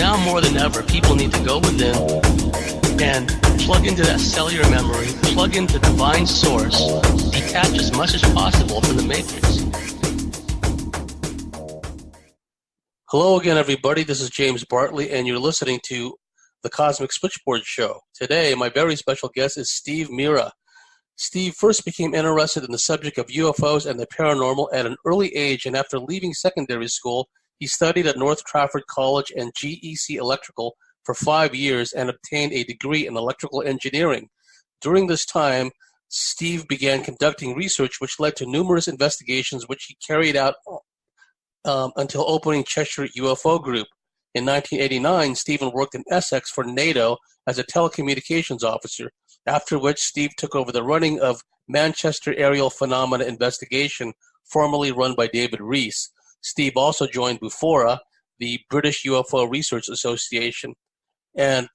now more than ever, people need to go within and plug into that cellular memory, plug into divine source, detach as much as possible from the matrix. Hello again, everybody. This is James Bartley, and you're listening to the Cosmic Switchboard Show. Today, my very special guest is Steve Mera. Steve first became interested in the subject of UFOs and the paranormal at an early age, and after leaving secondary school, he studied at North Trafford College and GEC Electrical for 5 years and obtained a degree in electrical engineering. During this time, Steve began conducting research which led to numerous investigations which he carried out until opening Cheshire UFO Group. In 1989, Stephen worked in Essex for NATO as a telecommunications officer, after which Steve took over the running of Manchester Aerial Phenomena Investigation, formerly run by David Rees. Steve also joined Bufora, the British UFO Research Association. And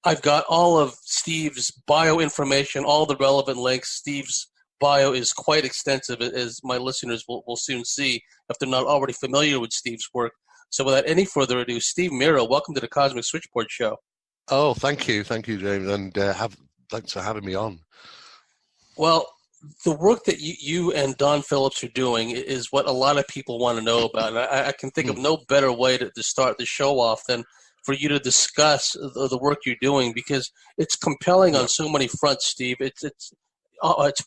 I've got all of Steve's bio information, all the relevant links. Steve's bio is quite extensive, as my listeners will soon see if they're not already familiar with Steve's work. So without any further ado, Steve Mera, welcome to the Cosmic Switchboard Show. Oh, thank you, James, and thanks for having me on. Well, the work that you and Don Phillips are doing is what a lot of people want to know about. And I can think of no better way to start the show off than for you to discuss the work you're doing, because it's compelling on so many fronts, Steve. It's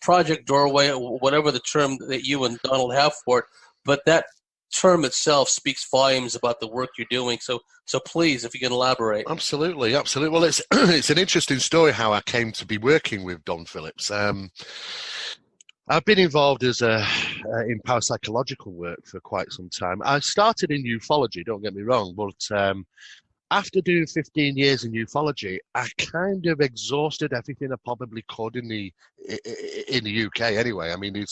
Project Doorway, whatever the term that you and Donald have for it, but that term itself speaks volumes about the work you're doing. So please, if you can elaborate. Absolutely. Well, it's it's an interesting story how I came to be working with Don Phillips. I've been involved in parapsychological work for quite some time. I started in ufology, don't get me wrong, but after doing 15 years in ufology, I kind of exhausted everything I probably could in the UK anyway. I mean,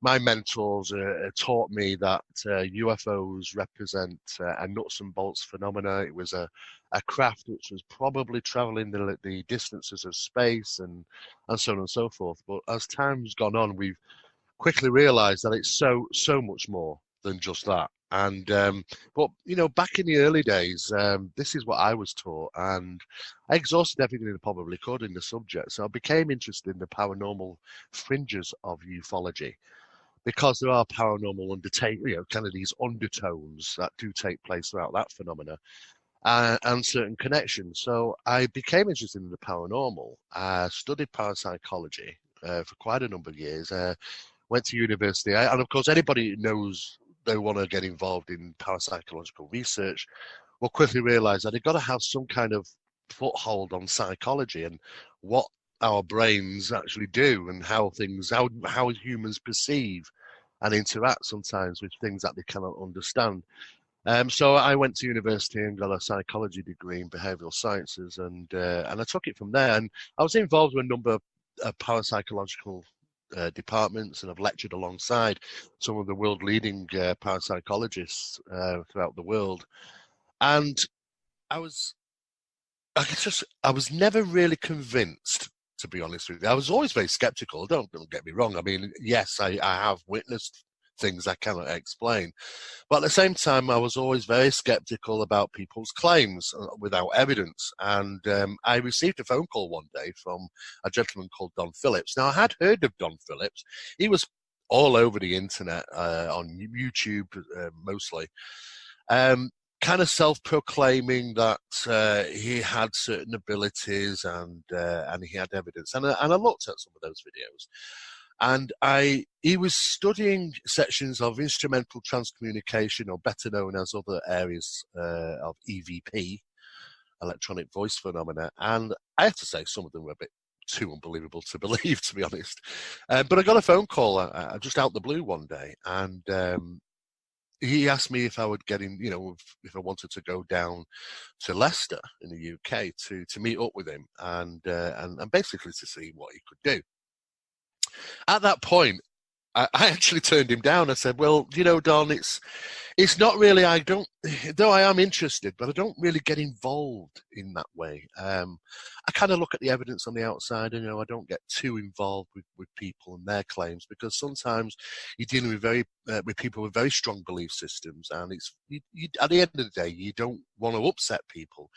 my mentors taught me that UFOs represent a nuts and bolts phenomena. It was a craft which was probably traveling the distances of space and so on and so forth. But as time's gone on, we've quickly realized that it's so much more than just that. And but back in the early days, this is what I was taught, and I exhausted everything I probably could in the subject. So I became interested in the paranormal fringes of ufology, because there are paranormal kind of these undertones that do take place throughout that phenomena, and certain connections. So I became interested in the paranormal. I studied parapsychology for quite a number of years. Went to university, and of course, anybody who knows they want to get involved in parapsychological research will quickly realize that they've got to have some kind of foothold on psychology and what our brains actually do, and how humans perceive and interact sometimes with things that they cannot understand. So I went to university and got a psychology degree in behavioral sciences, and I took it from there. And I was involved with a number of parapsychological departments, and I've lectured alongside some of the world leading parapsychologists throughout the world. And I was never really convinced, to be honest with you. I was always very skeptical. Don't get me wrong. I mean, yes, I have witnessed things I cannot explain, but at the same time, I was always very skeptical about people's claims without evidence. And I received a phone call one day from a gentleman called Don Phillips. Now, I had heard of Don Phillips. He was all over the internet, on YouTube mostly, kind of self-proclaiming that he had certain abilities and he had evidence. And I looked at some of those videos, and he was studying sections of instrumental transcommunication, or better known as other areas of EVP, electronic voice phenomena. And I have to say, some of them were a bit too unbelievable to believe, to be honest. But I got a phone call just out the blue one day, and he asked me if I would get in, if I wanted to go down to Leicester in the UK to meet up with him and basically to see what he could do. At that point, I actually turned him down. I said, well, Don, it's It's not really, I don't, though I am interested, but I don't really get involved in that way. I kind of look at the evidence on the outside, and, I don't get too involved with people and their claims, because sometimes you're dealing with people with very strong belief systems, and at the end of the day, you don't want to upset people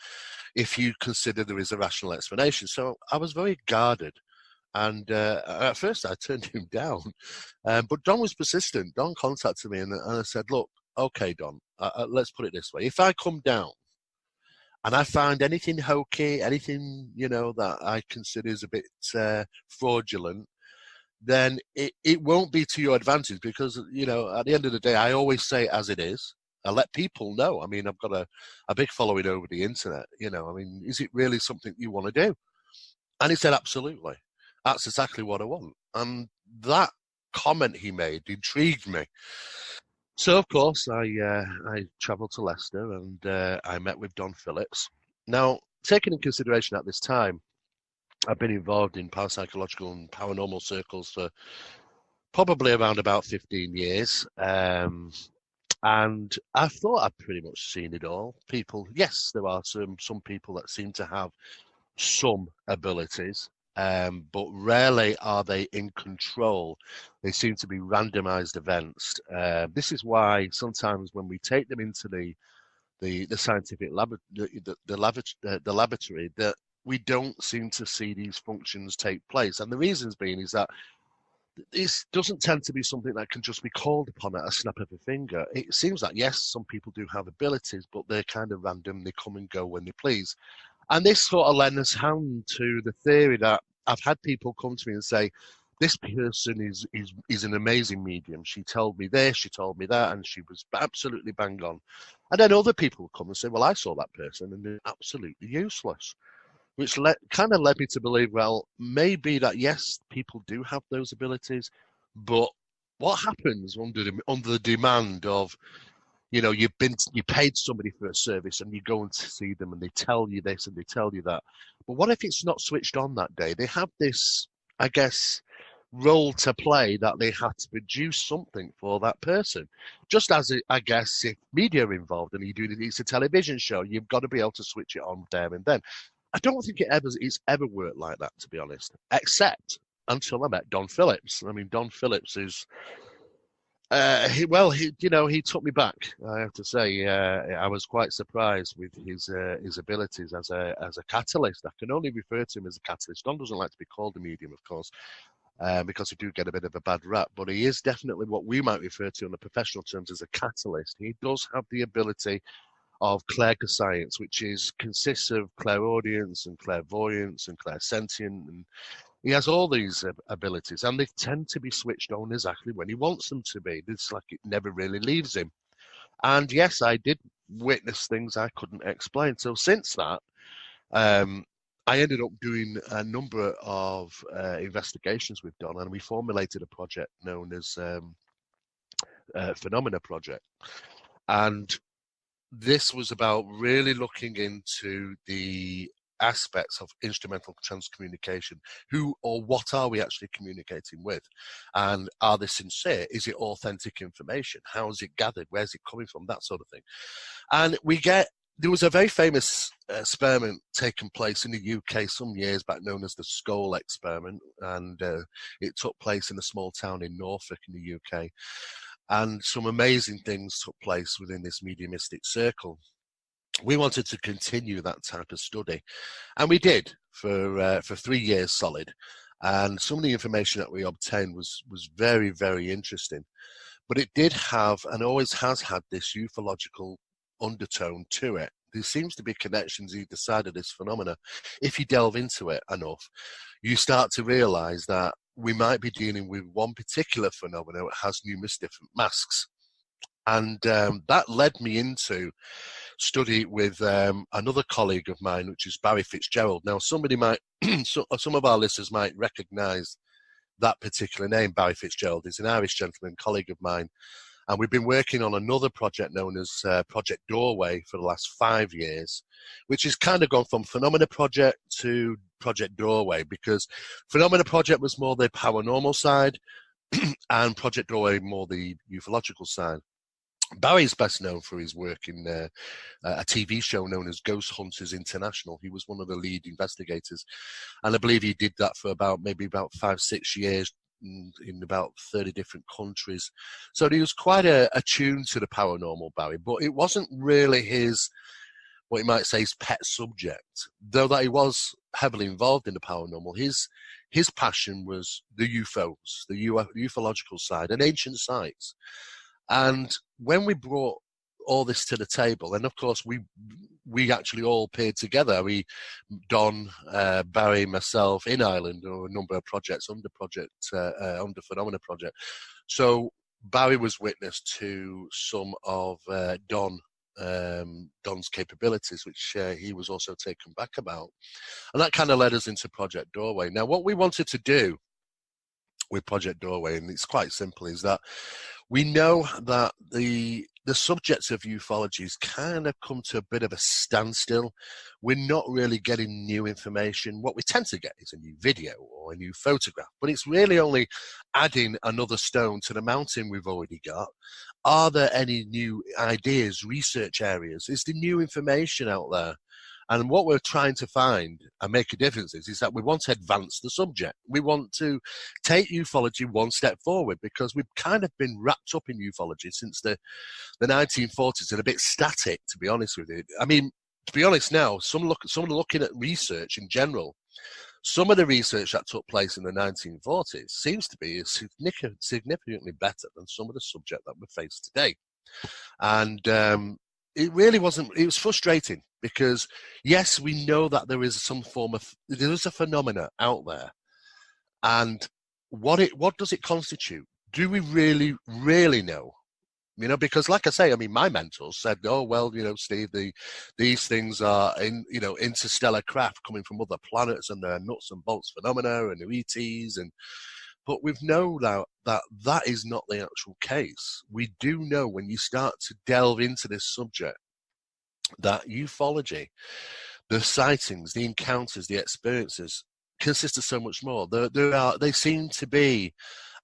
if you consider there is a rational explanation. So I was very guarded. And at first I turned him down, but Don was persistent. Don contacted me, and I said, look, okay, Don, let's put it this way. If I come down and I find anything hokey, anything, that I consider is a bit fraudulent, then it won't be to your advantage, because, at the end of the day, I always say it as it is. I let people know. I mean, I've got a big following over the internet, is it really something you want to do? And he said, absolutely. That's exactly what I want. And that comment he made intrigued me. So, of course, I travelled to Leicester, and I met with Don Phillips. Now, taking in consideration at this time, I've been involved in parapsychological and paranormal circles for probably around about 15 years. And I thought I'd pretty much seen it all. People, yes, there are some people that seem to have some abilities. But rarely are they in control. They seem to be randomized events. This is why sometimes when we take them into the scientific lab, the laboratory, that we don't seem to see these functions take place. And the reasons being is that this doesn't tend to be something that can just be called upon at a snap of a finger. It seems like, yes, some people do have abilities, but they're kind of random. They come and go when they please. And this sort of lends hand to the theory that I've had people come to me and say, this person is an amazing medium. She told me this, she told me that, and she was absolutely bang on. And then other people come and say, well, I saw that person and they're absolutely useless, which kind of led me to believe, well, maybe that, yes, people do have those abilities, but what happens under the demand of, you paid somebody for a service, and you go and see them and they tell you this and they tell you that. But what if it's not switched on that day? They have this, I guess, role to play that they had to produce something for that person. Just as, I guess, if media are involved and it's a television show, you've got to be able to switch it on there and then. I don't think it's ever worked like that, to be honest, except until I met Don Phillips. I mean, Don Phillips is... he took me back. I have to say, I was quite surprised with his abilities as a catalyst. I can only refer to him as a catalyst. Don doesn't like to be called a medium, of course, because he do get a bit of a bad rap. But he is definitely what we might refer to in the professional terms as a catalyst. He does have the ability of claircognizance, which consists of clairaudience and clairvoyance and clairsentient, and he has all these abilities, and they tend to be switched on exactly when he wants them to be. It's like it never really leaves him. And yes, I did witness things I couldn't explain. So since that, I ended up doing a number of investigations with Don, and we formulated a project known as Phenomena Project. And this was about really looking into the aspects of instrumental transcommunication. Who or what are we actually communicating with? And are they sincere? Is it authentic information? How is it gathered? Where's it coming from? That sort of thing. And there was a very famous experiment taking place in the UK some years back known as the Skull experiment. And it took place in a small town in Norfolk in the UK. And some amazing things took place within this mediumistic circle. We wanted to continue that type of study, and we did for 3 years solid. And some of the information that we obtained was very, very interesting. But it did have, and always has had, this ufological undertone to it. There seems to be connections either side of this phenomena. If you delve into it enough, you start to realize that we might be dealing with one particular phenomena that has numerous different masks. And that led me into study with another colleague of mine, which is Barry Fitzgerald. Now, some of our listeners might recognize that particular name. Barry Fitzgerald is an Irish gentleman, colleague of mine. And we've been working on another project known as Project Doorway for the last 5 years, which has kind of gone from Phenomena Project to Project Doorway, because Phenomena Project was more the paranormal side and Project Doorway more the ufological side. Barry's best known for his work in a TV show known as Ghost Hunters International. He was one of the lead investigators, and I believe he did that for about 5-6 years in about 30 different countries. So he was quite attuned to the paranormal, Barry, but it wasn't really his, what you might say, his pet subject. Though that he was heavily involved in the paranormal, his passion was the UFOs, the ufological side, and ancient sites. And when we brought all this to the table, and of course we actually all appeared together. Don, Barry, myself in Ireland, or a number of projects under Phenomena Project. So Barry was witness to some of Don's capabilities, which he was also taken back about, and that kind of led us into Project Doorway. Now, what we wanted to do with Project Doorway, and it's quite simple, is that we know that the subjects of ufology has kind of come to a bit of a standstill. We're not really getting new information. What we tend to get is a new video or a new photograph, but it's really only adding another stone to the mountain we've already got. Are there any new ideas, research areas? Is there new information out there? And what we're trying to find and make a difference is that we want to advance the subject. We want to take ufology one step forward, because we've kind of been wrapped up in ufology since the 1940s and a bit static, to be honest with you. I mean, to be honest now, someone looking at research in general, some of the research that took place in the 1940s seems to be significantly better than some of the subject that we face today. And it really wasn't, it was frustrating, because yes, we know that there is a phenomena out there, and what does it constitute? Do we really know? Because like I say, I mean, my mentors said, oh, well, Steve, these things are interstellar craft coming from other planets, and they're nuts and bolts phenomena, and they're ETs, but we've known that is not the actual case. We do know, when you start to delve into this subject, that ufology, the sightings, the encounters, the experiences consist of so much more. They seem to be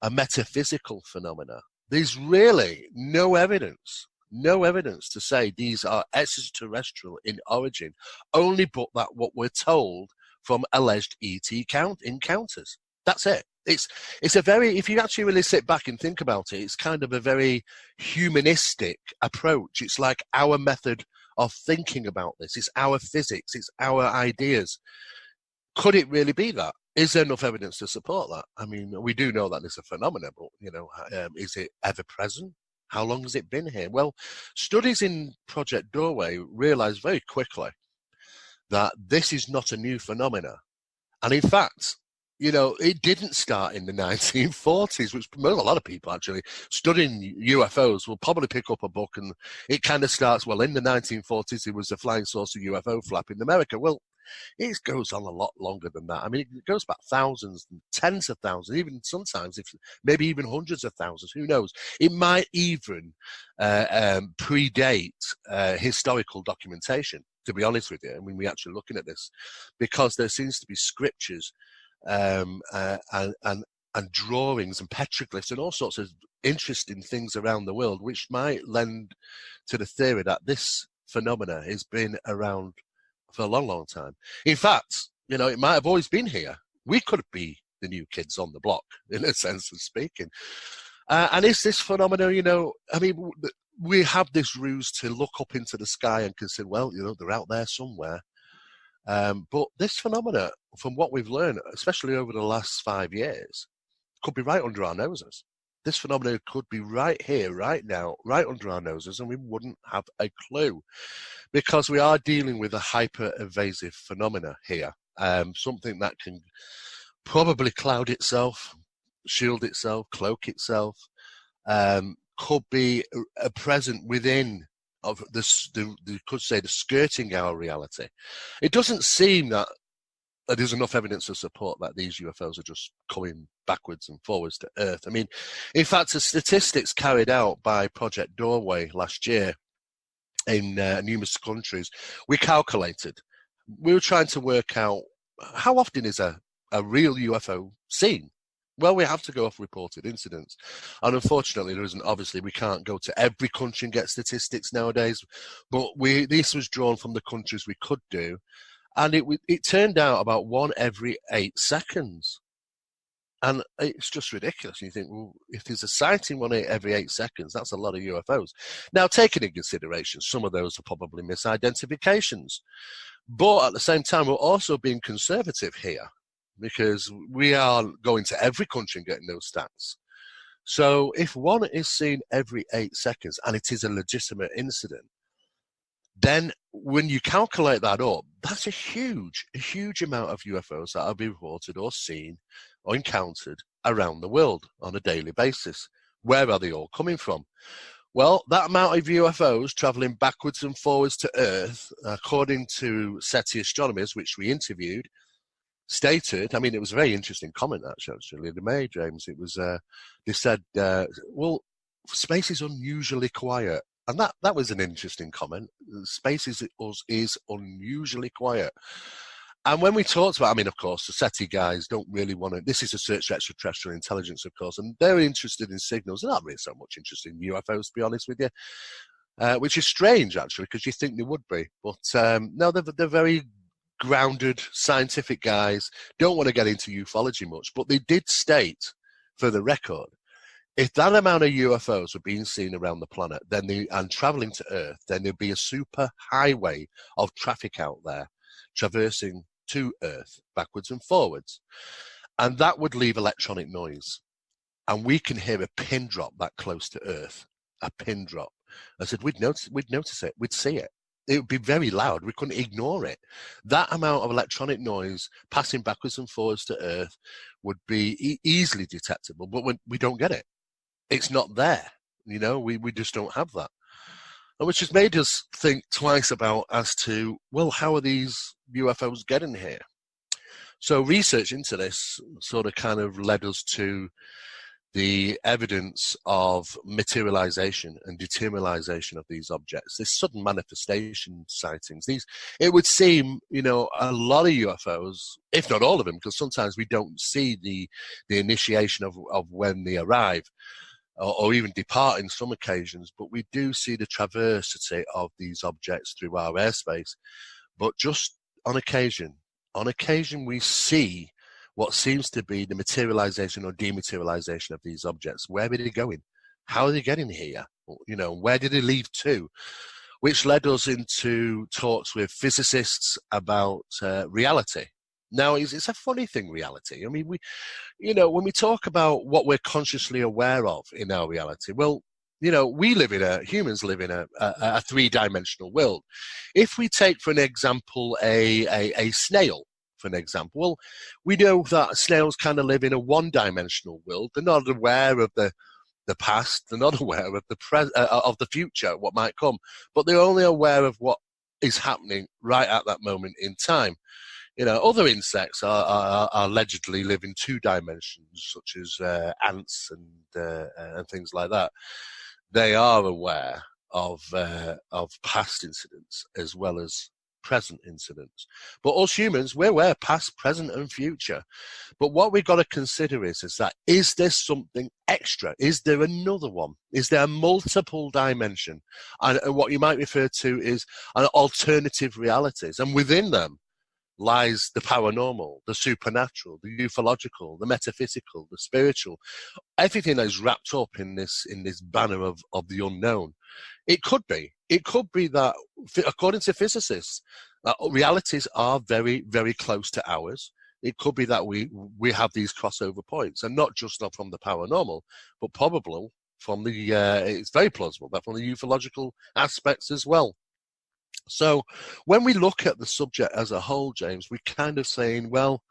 a metaphysical phenomena. There's really no evidence to say these are extraterrestrial in origin, only but that what we're told from alleged ET encounters. That's it. It's a very, if you actually really sit back and think about it, it's kind of a very humanistic approach. It's like our method of thinking about this. It's our physics. It's our ideas. Could it really be that? Is there enough evidence to support that? I mean, we do know that it's a phenomenon, but, is it ever present? How long has it been here? Well, studies in Project Doorway realized very quickly that this is not a new phenomena. And in fact, it didn't start in the 1940s, which a lot of people actually studying UFOs will probably pick up a book, and it kind of starts, well, in the 1940s, it was a flying saucer UFO flap in America. Well, it goes on a lot longer than that. I mean, it goes back thousands, tens of thousands, even sometimes, maybe even hundreds of thousands. Who knows? It might even predate historical documentation, to be honest with you. I mean, we're actually looking at this because there seems to be scriptures and drawings and petroglyphs and all sorts of interesting things around the world, which might lend to the theory that this phenomena has been around for a long, long time. In fact, it might have always been here. We could be the new kids on the block, in a sense of speaking. And is this phenomena, I mean, we have this ruse to look up into the sky and consider, well, they're out there somewhere. But this phenomena, from what we've learned, especially over the last 5 years, could be right under our noses. This phenomenon could be right here, right now, right under our noses, and we wouldn't have a clue, because we are dealing with a hyper-evasive phenomena here, something that can probably cloud itself, shield itself, cloak itself, could be present within of you could say the skirting our reality. It doesn't seem that there's enough evidence to support that these UFOs are just coming backwards and forwards to Earth. I mean, in fact, the statistics carried out by Project Doorway last year in numerous countries, we were trying to work out how often is a real UFO seen. Well, we have to go off reported incidents. And unfortunately, there isn't, obviously, we can't go to every country and get statistics nowadays, but this was drawn from the countries we could do. And it turned out about 1 every 8 seconds. And it's just ridiculous. You think, well, if there's a sighting 1 every 8 seconds, that's a lot of UFOs. Now, taking in consideration, some of those are probably misidentifications. But at the same time, we're also being conservative here because we are going to every country and getting those stats. So if one is seen every 8 seconds and it is a legitimate incident, then when you calculate that up, that's a huge amount of UFOs that are being reported or seen or encountered around the world on a daily basis. Where are they all coming from? Well, that amount of UFOs traveling backwards and forwards to Earth, according to SETI astronomers, which we interviewed, stated, I mean, it was a very interesting comment actually they made, James. It was, they said, well, space is unusually quiet. And that was an interesting comment. Space is unusually quiet. And when we talked about, I mean, of course, the SETI guys don't really want to, this is a search for extraterrestrial intelligence, of course, and they're interested in signals. They're not really so much interested in UFOs, to be honest with you, which is strange, actually, because you think they would be. But no, they're very grounded, scientific guys, don't want to get into ufology much. But they did state, for the record, if that amount of UFOs were being seen around the planet and traveling to Earth, then there'd be a super highway of traffic out there traversing to Earth backwards and forwards. And that would leave electronic noise. And we can hear a pin drop that close to Earth, a pin drop. I said, we'd notice it, we'd see it. It would be very loud. We couldn't ignore it. That amount of electronic noise passing backwards and forwards to Earth would be easily detectable, but we don't get it. It's not there. You know, we just don't have that. Which has made us think twice about as to, well, how are these UFOs getting here? So research into this sort of kind of led us to the evidence of materialization and dematerialization of these objects, this sudden manifestation sightings. It would seem, you know, a lot of UFOs, if not all of them, because sometimes we don't see the initiation of when they arrive, or even depart in some occasions, but we do see the traversity of these objects through our airspace. But just on occasion we see what seems to be the materialization or dematerialization of these objects. Where are they going? How are they getting here? You know, where did they leave to? Which led us into talks with physicists about reality. Now, it's a funny thing, reality. I mean, when we talk about what we're consciously aware of in our reality, well, you know, humans live in a three-dimensional world. If we take, for an example, a snail, for an example, well, we know that snails kind of live in a one-dimensional world. They're not aware of the past. They're not aware of of the future, what might come, but they're only aware of what is happening right at that moment in time. You know, other insects are allegedly live in 2 dimensions, such as ants and things like that. They are aware of past incidents as well as present incidents. But us humans, we're aware past, present, and future. But what we've got to consider is that, is there something extra? Is there another one? Is there a multiple dimension? And what you might refer to is an alternative realities. And within them lies the paranormal, the supernatural, the ufological, the metaphysical, the spiritual, everything that is wrapped up in this banner of the unknown. It could be that, according to physicists, realities are very, very close to ours. It could be that we have these crossover points, and not just from the paranormal, but probably from the it's very plausible that from the ufological aspects as well. So when we look at the subject as a whole, James, we're kind of saying, well,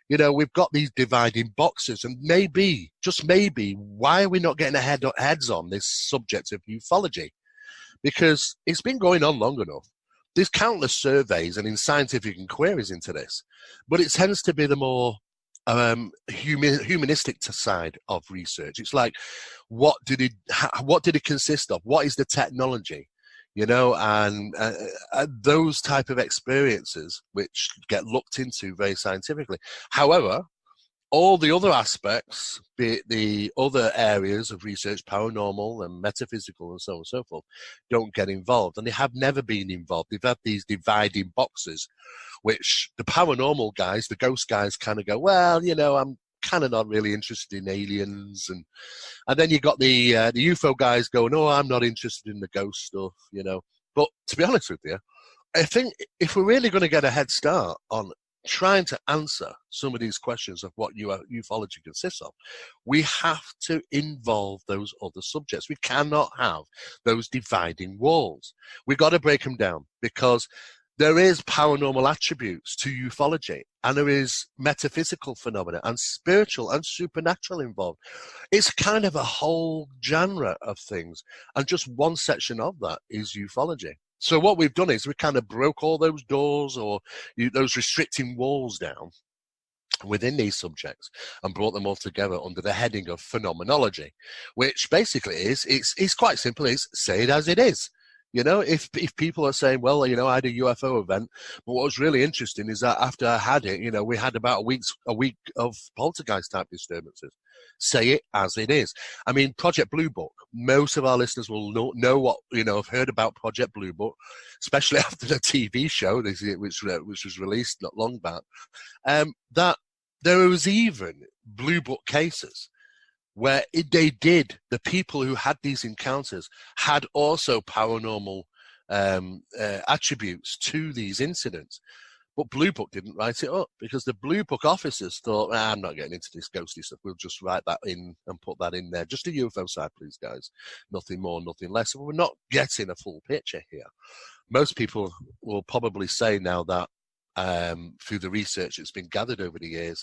you know, we've got these dividing boxes, and maybe, just maybe, why are we not getting heads on this subject of ufology? Because it's been going on long enough. There's countless surveys and scientific inquiries into this, but it tends to be the more humanistic side of research. It's like, what did it consist of? What is the technology? You know, and those type of experiences which get looked into very scientifically. However, all the other aspects, be it the other areas of research, paranormal and metaphysical and so on and so forth, don't get involved. And they have never been involved. They've had these dividing boxes, which the paranormal guys, the ghost guys, kind of go, well, you know, I'm kind of not really interested in aliens. And then you got the UFO guys going, oh, I'm not interested in the ghost stuff, you know. But to be honest with you, I think if we're really going to get a head start on trying to answer some of these questions of what ufology consists of, we have to involve those other subjects. We cannot have those dividing walls. We've got to break them down, because there is paranormal attributes to ufology, and there is metaphysical phenomena and spiritual and supernatural involved. It's kind of a whole genre of things, and just one section of that is ufology. So what we've done is we kind of broke all those doors or those restricting walls down within these subjects and brought them all together under the heading of phenomenology, which basically it's quite simple. It's say it as it is. You know, if people are saying, well, you know, I had a UFO event, but what was really interesting is that after I had it, you know, we had about a week of poltergeist type disturbances. Say it as it is. I mean, Project Blue Book, most of our listeners will know what, you know, have heard about Project Blue Book, especially after the TV show, which was released not long back, that there was even Blue Book cases where the people who had these encounters had also paranormal attributes to these incidents. But Blue Book didn't write it up, because the Blue Book officers thought, I'm not getting into this ghosty stuff. We'll just write that in and put that in there. Just a UFO side, please, guys. Nothing more, nothing less. We're not getting a full picture here. Most people will probably say now that through the research that's been gathered over the years,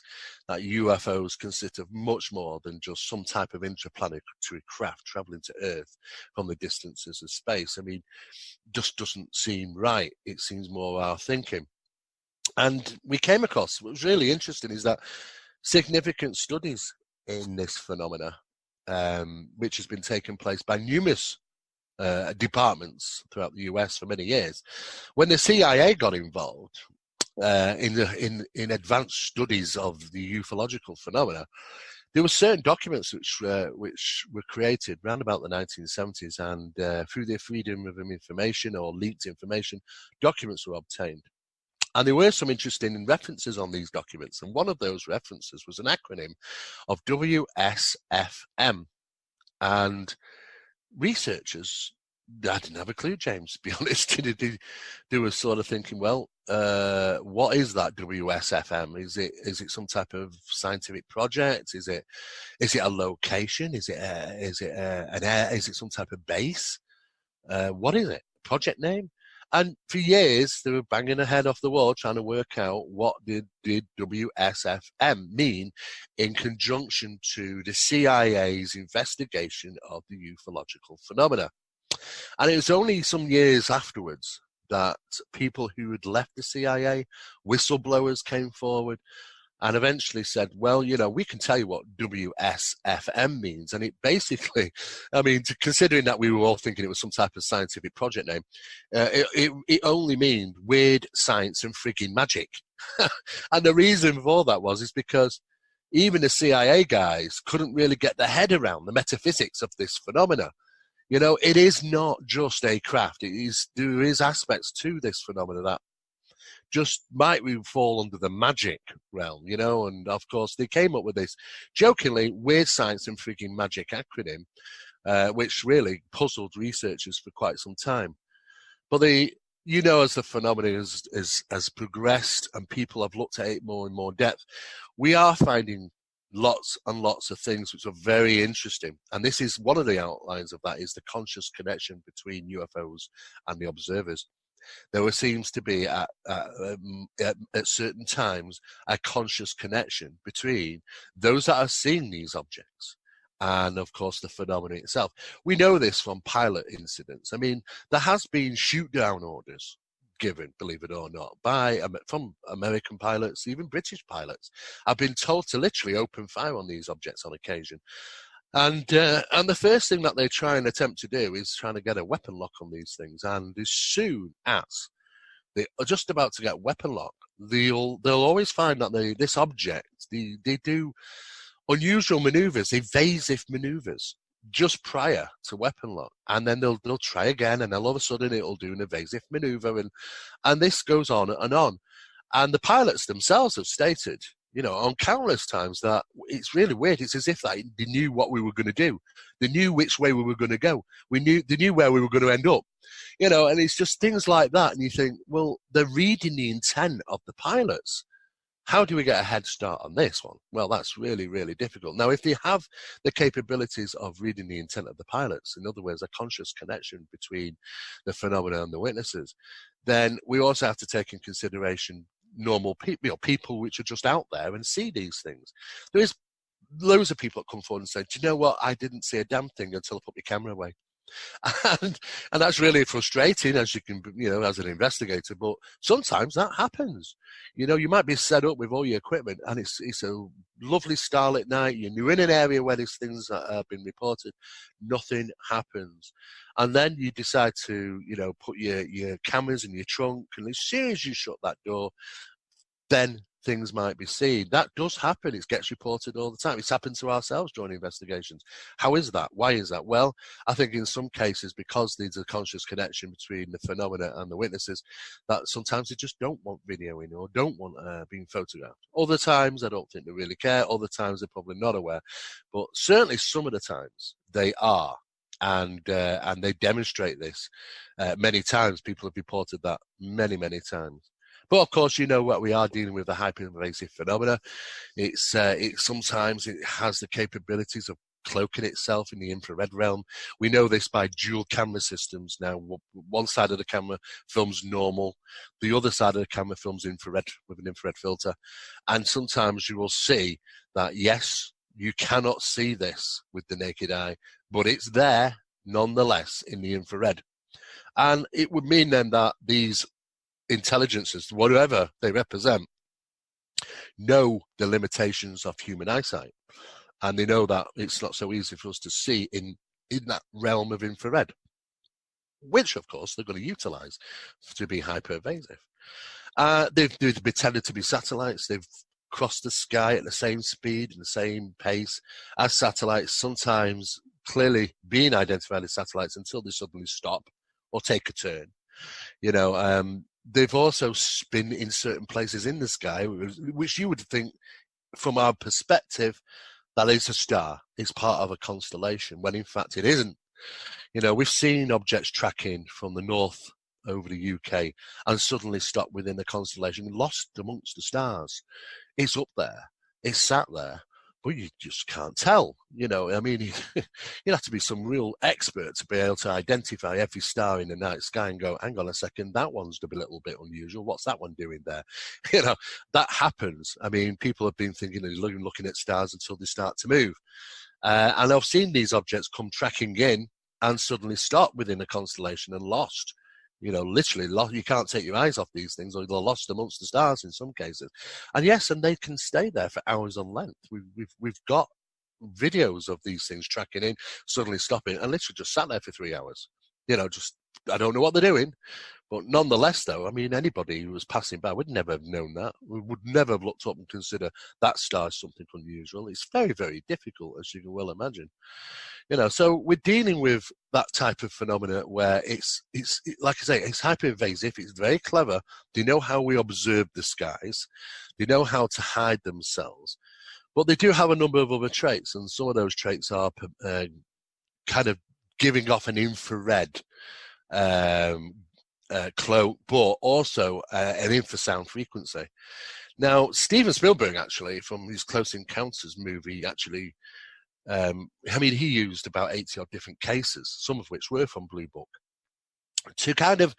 that UFOs consist of much more than just some type of interplanetary craft traveling to Earth from the distances of space. I mean, just doesn't seem right. It seems more our thinking. And we came across, what was really interesting is that significant studies in this phenomena, which has been taking place by numerous departments throughout the US for many years. When the CIA got involved in advanced studies of the ufological phenomena, there were certain documents which were created around about the 1970s, and through the Freedom of Information or leaked information, documents were obtained. And there were some interesting references on these documents. And one of those references was an acronym of WSFM. And researchers, I didn't have a clue, James, to be honest. They were sort of thinking, well, what is that WSFM? Is it some type of scientific project? Is it a location? Is it some type of base? What is it? Project name? And for years, they were banging their head off the wall trying to work out what did WSFM mean in conjunction to the CIA's investigation of the ufological phenomena. And it was only some years afterwards that people who had left the CIA, whistleblowers, came forward and eventually said, well, you know, we can tell you what WSFM means. And it basically, I mean, considering that we were all thinking it was some type of scientific project name, it only means weird science and frigging magic. And the reason for that is because even the CIA guys couldn't really get their head around the metaphysics of this phenomena. You know, it is not just a craft. There is aspects to this phenomena that just might we fall under the magic realm, you know. And of course they came up with this jokingly weird science and freaking magic acronym, which really puzzled researchers for quite some time. But as the phenomenon has progressed and people have looked at it more and more depth, we are finding lots and lots of things which are very interesting. And this is one of the outlines of that, is the conscious connection between UFOs and the observers. There seems to be at certain times a conscious connection between those that are seeing these objects and, of course, the phenomenon itself. We know this from pilot incidents. I mean, there has been shoot-down orders given, believe it or not, from American pilots, even British pilots. I've been told to literally open fire on these objects on occasion. And the first thing that they try and attempt to do is trying to get a weapon lock on these things. And as soon as they are just about to get weapon lock, they'll always find that this object, they do unusual maneuvers, evasive maneuvers, just prior to weapon lock, and then they'll try again, and then all of a sudden it'll do an evasive maneuver, and this goes on and on. And the pilots themselves have stated, on countless times, that it's really weird. It's as if they knew what we were going to do. They knew which way we were going to go. They knew where we were going to end up. And it's just things like that. And you think, well, they're reading the intent of the pilots. How do we get a head start on this one? Well, that's really, really difficult. Now, if they have the capabilities of reading the intent of the pilots, in other words, a conscious connection between the phenomena and the witnesses, then we also have to take in consideration normal people, people which are just out there and see these things. There is loads of people that come forward and say, do you know what? I didn't see a damn thing until I put my camera away. And that's really frustrating, as you can, as an investigator. But sometimes that happens. You might be set up with all your equipment, and it's a lovely starlit night. You're in an area where these things have been reported. Nothing happens, and then you decide to, put your cameras in your trunk, and as soon as you shut that door, then things might be seen. That does happen. It gets reported all the time. It's happened to ourselves during investigations. How is that? Why is that? Well, I think in some cases, because there's a conscious connection between the phenomena and the witnesses, that sometimes they just don't want videoing or don't want being photographed. Other times, I don't think they really care. Other times, they're probably not aware. But certainly some of the times, they are. And they demonstrate this many times. People have reported that many, many times. But of course, what we are dealing with the hyper-invasive phenomena. It sometimes has the capabilities of cloaking itself in the infrared realm. We know this by dual camera systems. Now, one side of the camera films normal, the other side of the camera films infrared with an infrared filter. And sometimes you will see that, yes, you cannot see this with the naked eye, but it's there nonetheless in the infrared. And it would mean then that these intelligences, whatever they represent, know the limitations of human eyesight, and they know that it's not so easy for us to see in that realm of infrared, which of course they're going to utilize to be hyper-evasive. They've pretended to be satellites. They've crossed the sky at the same speed and the same pace as satellites, sometimes clearly being identified as satellites until they suddenly stop or take a turn. They've also been in certain places in the sky, which you would think, from our perspective, that it's a star. It's part of a constellation, when in fact it isn't. We've seen objects tracking from the north over the UK and suddenly stop within a constellation, lost amongst the stars. It's up there. It's sat there. But you just can't tell, you'd have to be some real expert to be able to identify every star in the night sky and go, hang on a second, that one's a little bit unusual. What's that one doing there? That happens. People have been thinking and looking at stars until they start to move. And I've seen these objects come tracking in and suddenly stop within a constellation and lost. Literally lost. You can't take your eyes off these things, or they're lost amongst the stars in some cases. And yes, and they can stay there for hours on length. We've got videos of these things tracking in, suddenly stopping, and literally just sat there for 3 hours. I don't know what they're doing, but nonetheless, though, anybody who was passing by would never have known that. We would never have looked up and consider that star is something unusual. It's very, very difficult, as you can well imagine. So we're dealing with that type of phenomena where it's like I say, it's hyper-invasive. It's very clever. They know how we observe the skies. They know how to hide themselves. But they do have a number of other traits, and some of those traits are kind of giving off an infrared cloak, but also an infrasound frequency. Now, Steven Spielberg, actually, from his Close Encounters movie, actually, he used about 80 odd different cases, some of which were from Blue Book, to kind of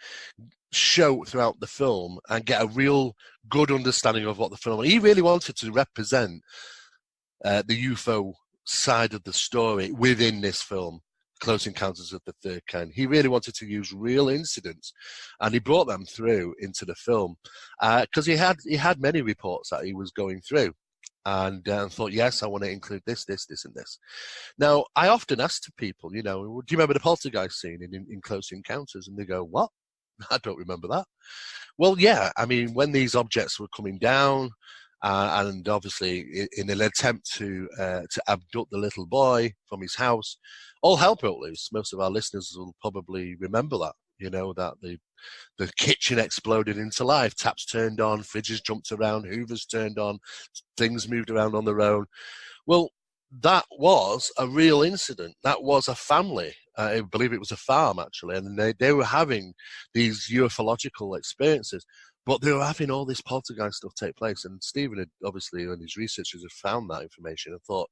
show throughout the film and get a real good understanding of what the film. He really wanted to represent the UFO side of the story within this film, Close Encounters of the Third Kind. He really wanted to use real incidents, and he brought them through into the film because he had many reports that he was going through, and thought, yes, I want to include this, and this. Now, I often ask to people, do you remember the Poltergeist scene in Close Encounters? And they go, what? I don't remember that. Well, yeah, I mean, when these objects were coming down, and obviously in an attempt to abduct the little boy from his house, all hell broke loose. Most of our listeners will probably remember that, that the kitchen exploded into life, taps turned on, fridges jumped around, hoovers turned on, things moved around on their own. Well, that was a real incident. That was a family. I believe it was a farm, actually, and they were having these ufological experiences, but they were having all this poltergeist stuff take place. And Stephen had obviously, and his researchers had found that information and thought,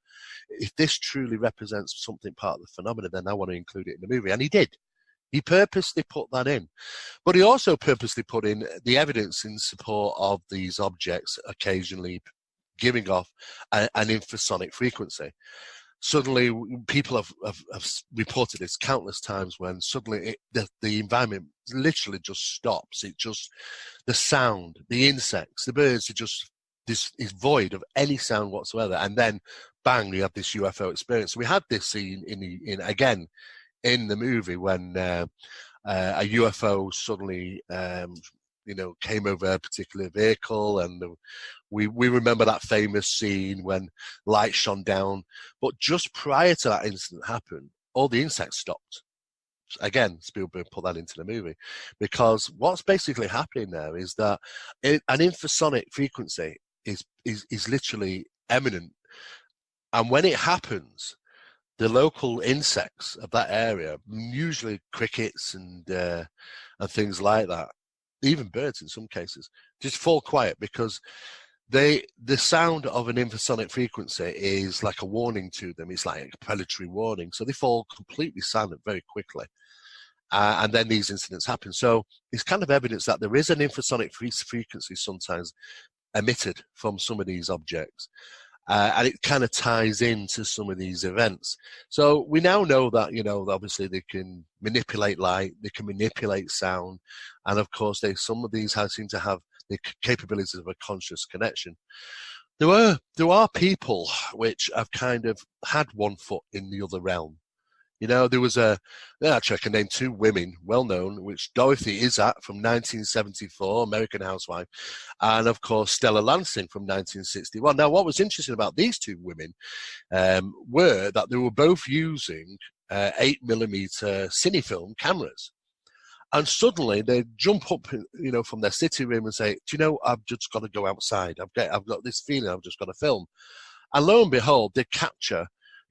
if this truly represents something part of the phenomena, then I want to include it in the movie. And he did. He purposely put that in. But he also purposely put in the evidence in support of these objects occasionally giving off an infrasonic frequency. Suddenly, people have reported this countless times when suddenly the environment literally just stops. The sound, the insects, the birds, this is void of any sound whatsoever. And then, bang, you have this UFO experience. We had this scene in the movie when a UFO suddenly came over a particular vehicle, and we remember that famous scene when light shone down. But just prior to that incident happened, all the insects stopped. Again, Spielberg put that into the movie, because what's basically happening there is that an infrasonic frequency is literally eminent, and when it happens, the local insects of that area, usually crickets and things like that, even birds in some cases, just fall quiet, because the sound of an infrasonic frequency is like a warning to them. It's like a predatory warning. So they fall completely silent very quickly. And then these incidents happen. So it's kind of evidence that there is an infrasonic frequency sometimes emitted from some of these objects. And it kind of ties into some of these events. So we now know that, obviously they can manipulate light, they can manipulate sound, and of course some of these seem to have the capabilities of a conscious connection. There are people which have kind of had one foot in the other realm. There was actually I can name two women, well known, which Dorothy Izat from 1974, American housewife, and of course Stella Lansing from 1961. Now, what was interesting about these two women were that they were both using 8mm cinefilm cameras. And suddenly they jump up, from their sitting room and say, "Do you know, I've just got to go outside. I've got this feeling I've just got to film." And lo and behold, they capture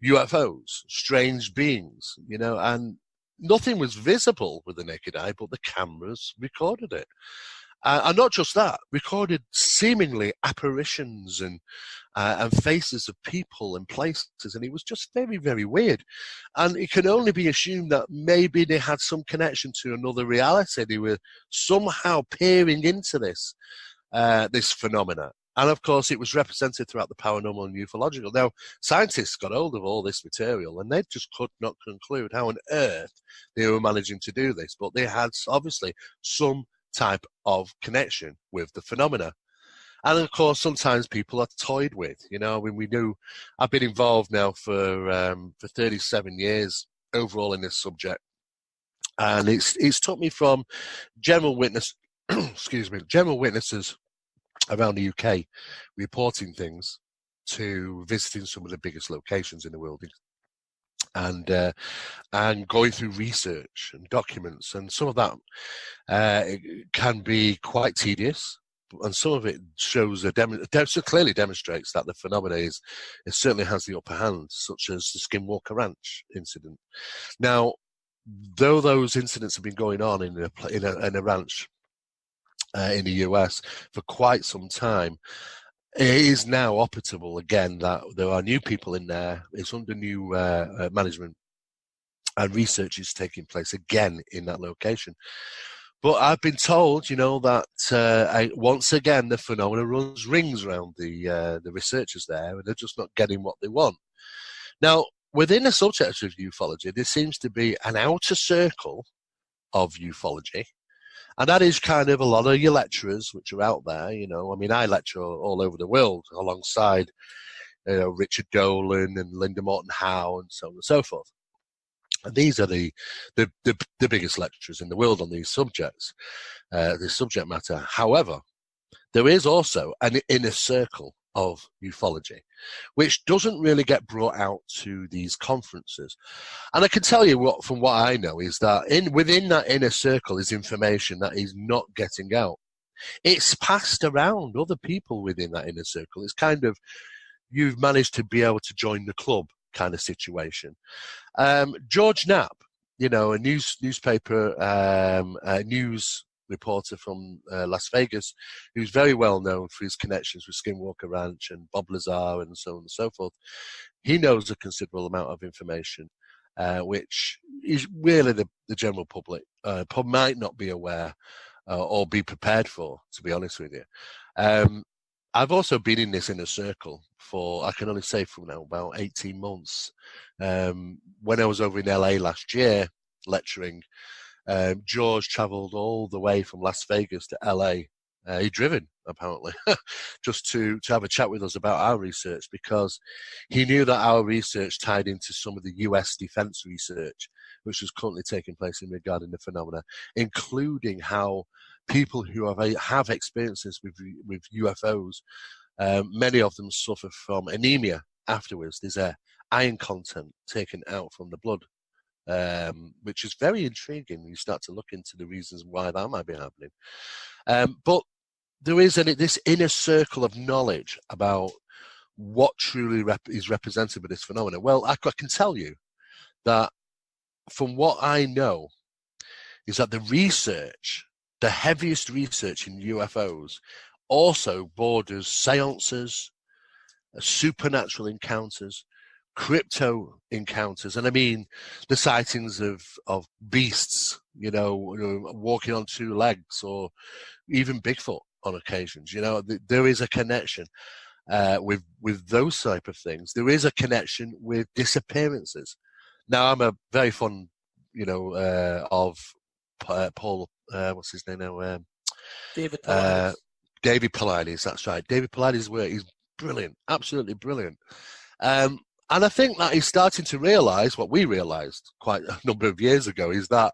UFOs, strange beings, and nothing was visible with the naked eye, but the cameras recorded it. And not just that, recorded seemingly apparitions and faces of people and places, and it was just very, very weird. And it can only be assumed that maybe they had some connection to another reality. They were somehow peering into this phenomena. And of course, it was represented throughout the paranormal and ufological. Now, scientists got hold of all this material, and they just could not conclude how on earth they were managing to do this. But they had obviously some type of connection with the phenomena. And of course, sometimes people are toyed with. I've been involved now for 37 years overall in this subject, and it's took me from general witnesses around the UK reporting things to visiting some of the biggest locations in the world, and going through research and documents, and some of that can be quite tedious, and some of it shows clearly demonstrates that the phenomena it certainly has the upper hand, such as the Skinwalker Ranch incident. Now, though those incidents have been going on in a ranch in the US for quite some time, it is now operable again that there are new people in there. It's under new management, and research is taking place again in that location. But I've been told, that once again the phenomena runs rings around the researchers there, and they're just not getting what they want. Now, within the subject of ufology, there seems to be an outer circle of ufology. And that is kind of a lot of your lecturers, which are out there, I lecture all over the world alongside, Richard Dolan and Linda Moulton Howe and so on and so forth. And these are the biggest lecturers in the world on these subjects, this subject matter. However, there is also an inner circle of ufology, which doesn't really get brought out to these conferences. And I can tell you from what I know is that within that inner circle is information that is not getting out. It's passed around other people within that inner circle. It's kind of, you've managed to be able to join the club kind of situation. George Knapp, a newspaper news reporter from Las Vegas, who's very well known for his connections with Skinwalker Ranch and Bob Lazar and so on and so forth. He knows a considerable amount of information, which is really the general public might not be aware or be prepared for, to be honest with you. I've also been in this inner circle for, I can only say from now, about 18 months. When I was over in LA last year lecturing, George travelled all the way from Las Vegas to LA. He'd driven, apparently, just to have a chat with us about our research, because he knew that our research tied into some of the US defense research, which was currently taking place in regarding the phenomena, including how people who have experiences with UFOs, many of them suffer from anemia afterwards. There's a iron content taken out from the blood, which is very intriguing when you start to look into the reasons why that might be happening. But there is this inner circle of knowledge about what truly is represented by this phenomenon. Well, I can tell you that from what I know is that the heaviest research in UFOs also borders seances, supernatural encounters, crypto encounters, and I mean the sightings of beasts, walking on two legs, or even Bigfoot on occasions. There is a connection with those type of things. There is a connection with disappearances. Now, I'm a very fond, of Paul. What's his name now? David Paulides. David Paulides, that's right. David Paulides' work is brilliant, absolutely brilliant. And I think that he's starting to realise what we realised quite a number of years ago, is that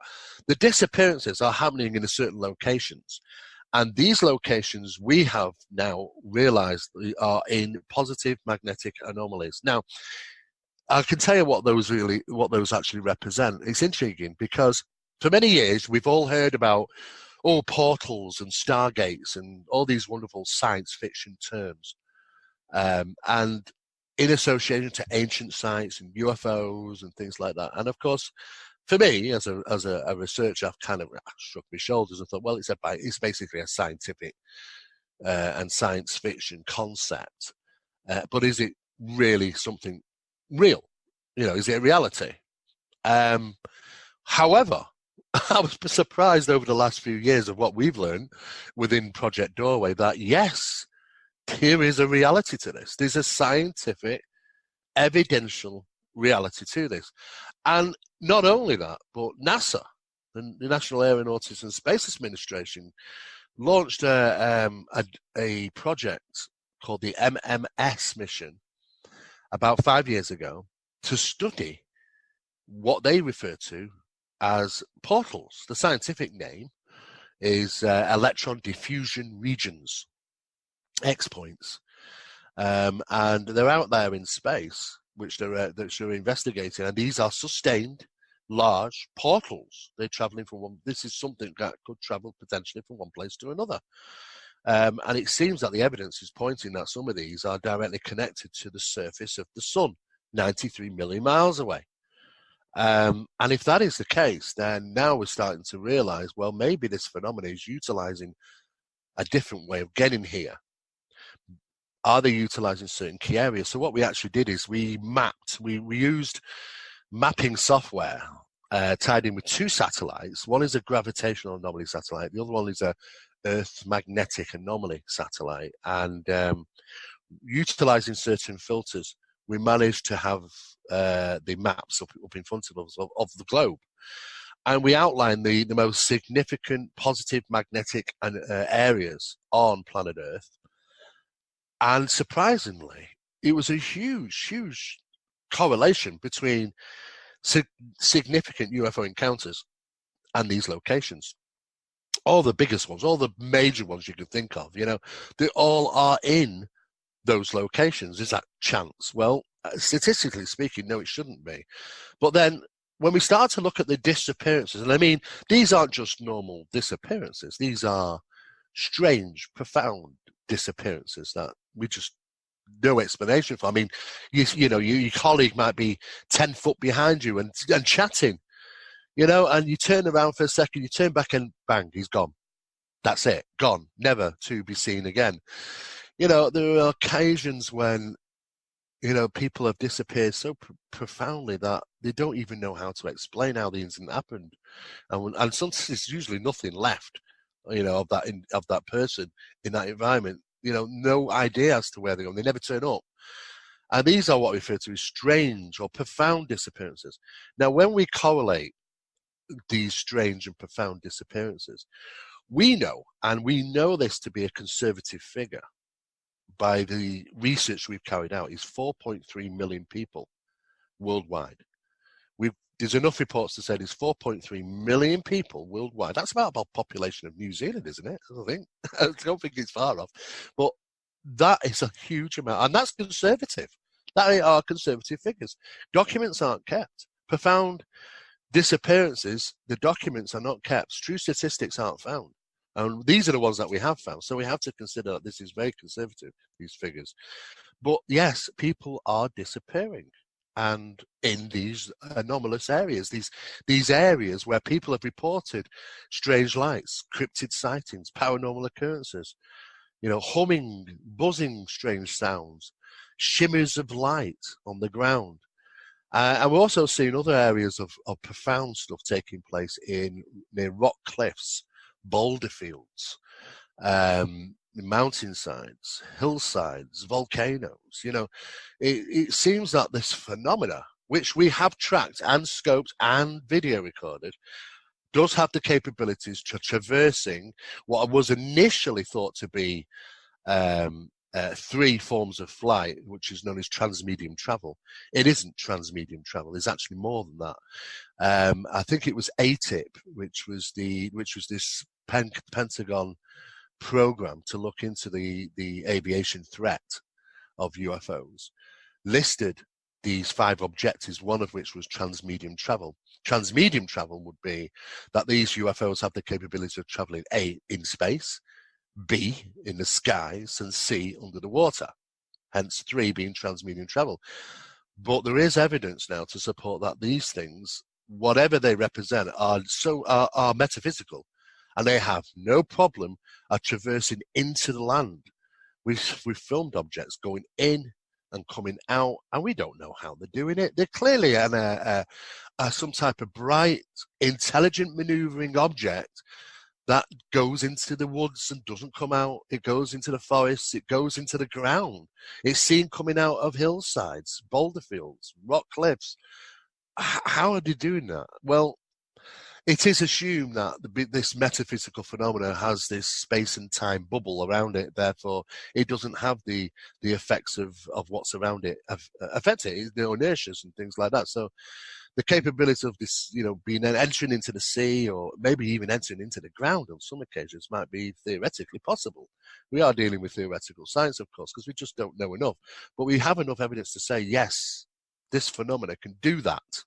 the disappearances are happening in certain locations. And these locations we have now realised are in positive magnetic anomalies. Now, I can tell you what those actually represent. It's intriguing because for many years we've all heard about portals and Stargates and all these wonderful science fiction terms, and in association to ancient sites and UFOs and things like that. And of course, for me as a researcher, I've kind of shrugged my shoulders and thought, well, it's basically a scientific and science fiction concept, but is it really something real? Is it a reality? However, I was surprised over the last few years of what we've learned within Project Doorway that yes, here is a reality to this. There's a scientific, evidential reality to this. And not only that, but NASA, the National Aeronautics and Space Administration, launched a project called the MMS mission about 5 years ago to study what they refer to as portals. The scientific name is electron diffusion regions, X points, and they're out there in space, which they're investigating, and these are sustained large portals. They're traveling from one. This is something that could travel potentially from one place to another, and it seems that the evidence is pointing that some of these are directly connected to the surface of the sun, 93 million miles away. And if that is the case, then now we're starting to realize, well, maybe this phenomenon is utilizing a different way of getting here. Are they utilizing certain key areas? So what we actually did is we used mapping software tied in with two satellites. One is a gravitational anomaly satellite. The other one is a Earth magnetic anomaly satellite. And utilizing certain filters, we managed to have the maps up in front of us of the globe. And we outlined the most significant positive magnetic areas on planet Earth. And surprisingly, it was a huge, huge correlation between significant UFO encounters and these locations. All the biggest ones, all the major ones you can think of, they all are in those locations. Is that chance? Well, statistically speaking, no, it shouldn't be. But then when we start to look at the disappearances, and I mean, these aren't just normal disappearances. These are strange, profound disappearances that we just no explanation for. I mean, your colleague might be 10 foot behind you and chatting, and you turn around for a second, you turn back and bang, he's gone. That's it, gone, never to be seen again. There are occasions when, people have disappeared so profoundly that they don't even know how to explain how the incident happened. And sometimes there's usually nothing left, of that person in that environment. No idea as to where they're going. They never turn up. And these are what we refer to as strange or profound disappearances. Now, when we correlate these strange and profound disappearances, we know this to be a conservative figure by the research we've carried out, is 4.3 million people worldwide. There's enough reports to say there's 4.3 million people worldwide. That's about the population of New Zealand, isn't it? I don't think it's far off. But that is a huge amount, and that's conservative. That are conservative figures. Documents aren't kept. Profound disappearances, the documents are not kept. True statistics aren't found. And these are the ones that we have found. So we have to consider that this is very conservative, these figures. But yes, people are disappearing. And in these anomalous areas, these areas where people have reported strange lights, cryptid sightings, paranormal occurrences, humming, buzzing strange sounds, shimmers of light on the ground. And we're also seeing other areas of profound stuff taking place near rock cliffs, boulder fields, mountainsides, hillsides, volcanoes. It seems that this phenomena, which we have tracked and scoped and video recorded, does have the capabilities to traversing what was initially thought to be 3 forms of flight, which is known as transmedium travel. It isn't transmedium travel. It's actually more than that. I think it was ATIP, which was this Pentagon program to look into the aviation threat of UFOs, listed these 5 objectives, one of which was transmedium travel. Transmedium travel would be that these UFOs have the capability of traveling A, in space, B, in the skies, and C, under the water. Hence 3 being transmedium travel. But there is evidence now to support that these things, whatever they represent, are metaphysical, and they have no problem at traversing into the land. We've filmed objects going in and coming out, and we don't know how they're doing it. They're clearly some type of bright, intelligent maneuvering object that goes into the woods and doesn't come out. It goes into the forests. It goes into the ground. It's seen coming out of hillsides, boulder fields, rock cliffs. How are they doing that? Well, it is assumed that this metaphysical phenomena has this space and time bubble around it. Therefore, it doesn't have the effects of what's around it affect it. The inertias and things like that. So the capability of this, being entering into the sea or maybe even entering into the ground on some occasions might be theoretically possible. We are dealing with theoretical science, of course, because we just don't know enough. But we have enough evidence to say, yes, this phenomena can do that.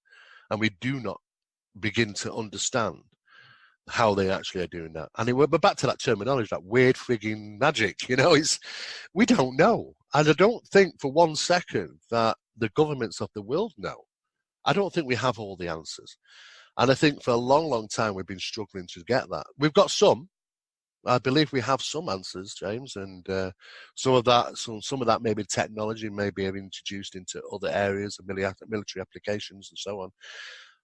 And we do not begin to understand how they actually are doing that. And we're back to that terminology, that weird frigging magic. We don't know. And I don't think for one second that the governments of the world know. I don't think we have all the answers. And I think for a long, long time we've been struggling to get that. We've got some. I believe we have some answers, James, and some of that maybe technology may be introduced into other areas of military applications and so on.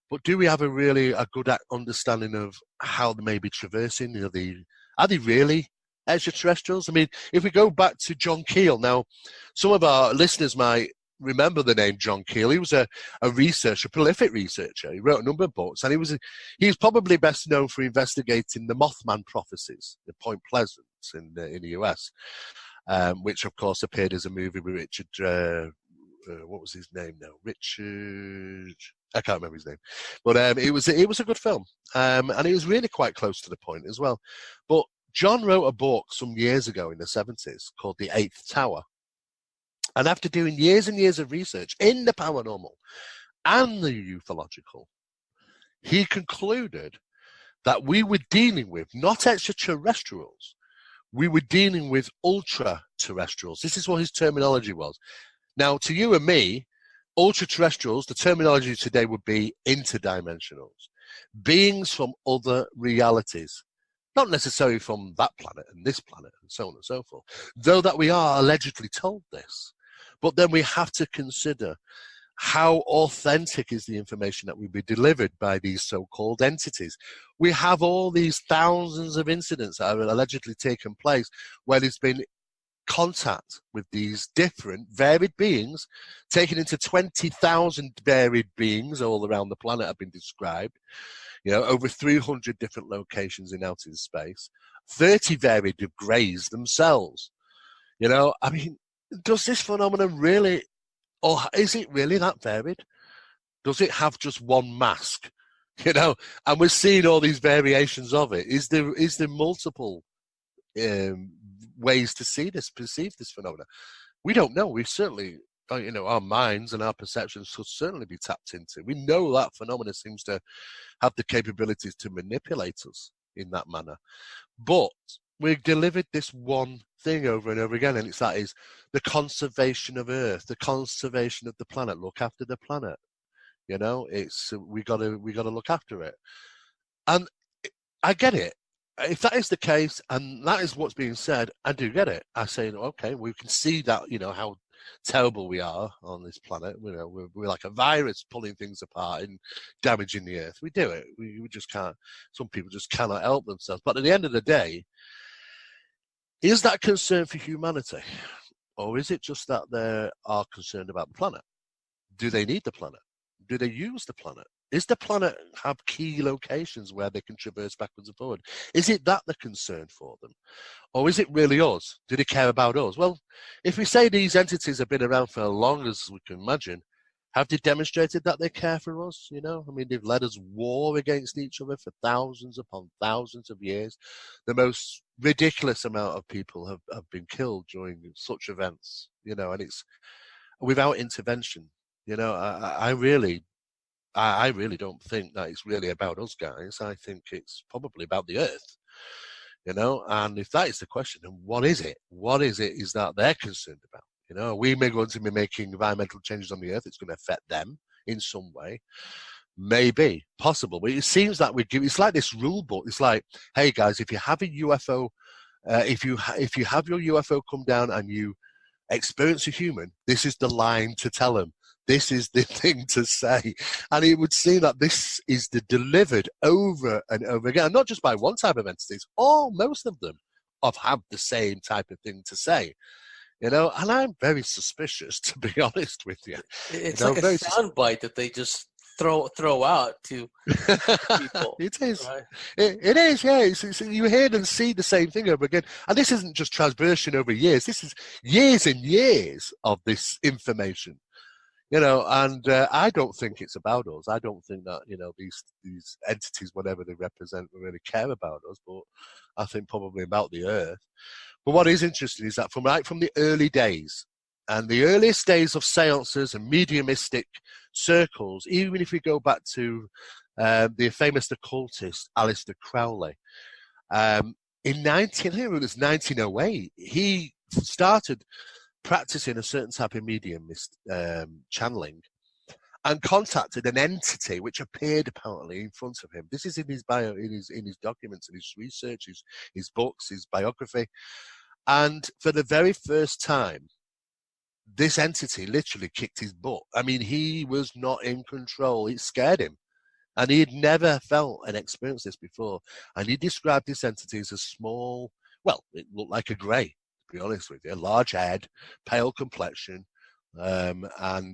But do we have a good understanding of how they may be traversing? Are they really extraterrestrials? I mean, if we go back to John Keel, now some of our listeners might remember the name John Keel. He was a prolific researcher. He wrote a number of books, and he was probably best known for investigating the Mothman prophecies at Point Pleasant in the US, which of course appeared as a movie with Richard. What was his name now? Richard I can't remember his name, but it was a good film, and it was really quite close to the point as well. But John wrote a book some years ago in the 70s called The Eighth Tower, and after doing years and years of research in the paranormal and the ufological, he concluded that we were dealing with not extraterrestrials, we were dealing with ultra-terrestrials. This is what his terminology was. Now, to you and me, ultra-terrestrials, the terminology today would be interdimensionals, beings from other realities, not necessarily from that planet and this planet and so on and so forth, though that we are allegedly told this. But then we have to consider how authentic is the information that will be delivered by these so-called entities. We have all these thousands of incidents that have allegedly taken place where there's been contact with these different varied beings, taken into 20,000 varied beings all around the planet have been described, over 300 different locations in outer space, 30 varied of greys themselves. I mean, does this phenomenon really, or is it really that varied? Does it have just one mask? And we're seeing all these variations of it. Is there multiple ways to perceive this phenomenon? We don't know. We certainly, our minds and our perceptions should certainly be tapped into. We know that phenomena seems to have the capabilities to manipulate us in that manner. But we've delivered this one thing over and over again, and it's the conservation of Earth, the conservation of the planet. Look after the planet. It's we gotta look after it. And I get it. If that is the case, and that is what's being said, I do get it. I say, okay, we can see that, how terrible we are on this planet. We're like a virus pulling things apart and damaging the Earth. We do it. We just can't. Some people just cannot help themselves. But at the end of the day, is that concern for humanity? Or is it just that they are concerned about the planet? Do they need the planet? Do they use the planet? Is the planet have key locations where they can traverse backwards and forward? Is it that the concern for them? Or is it really us? Do they care about us? Well, if we say these entities have been around for as long as we can imagine, have they demonstrated that they care for us? I mean, they've led us war against each other for thousands upon thousands of years. The most ridiculous amount of people have been killed during such events, and it's without intervention. I really don't think that it's really about us guys. I think it's probably about the Earth, and if that is the question, then what is it? What is it is that they're concerned about? We may going to be making environmental changes on the Earth. It's going to affect them in some way. Maybe, possible. But it seems that it's like this rule book. It's like, hey guys, if you have a UFO, if you have your UFO come down and you experience a human, this is the line to tell them. This is the thing to say. And it would seem that this is delivered over and over again, and not just by one type of entities. Most of them have the same type of thing to say. And I'm very suspicious, to be honest with you. It's like a soundbite that they just throw out to people. It is. Right? It is, yeah. You hear and see the same thing over again. And this isn't just transversion over years. This is years and years of this information. And I don't think it's about us. I don't think that, these entities, whatever they represent, really care about us, but I think probably about the Earth. But what is interesting is that from the early days, and the earliest days of seances and mediumistic circles, even if we go back to the famous occultist Aleister Crowley, in 1908, he started practicing a certain type of medium channeling, and contacted an entity which appeared apparently in front of him. This is in his bio, in his documents, in his research, his books, his biography. And for the very first time, this entity literally kicked his butt. I mean, he was not in control. It scared him. And he had never felt and experienced this before. And he described this entity as a small, well, it looked like a grey, to be honest with you, large head, pale complexion, and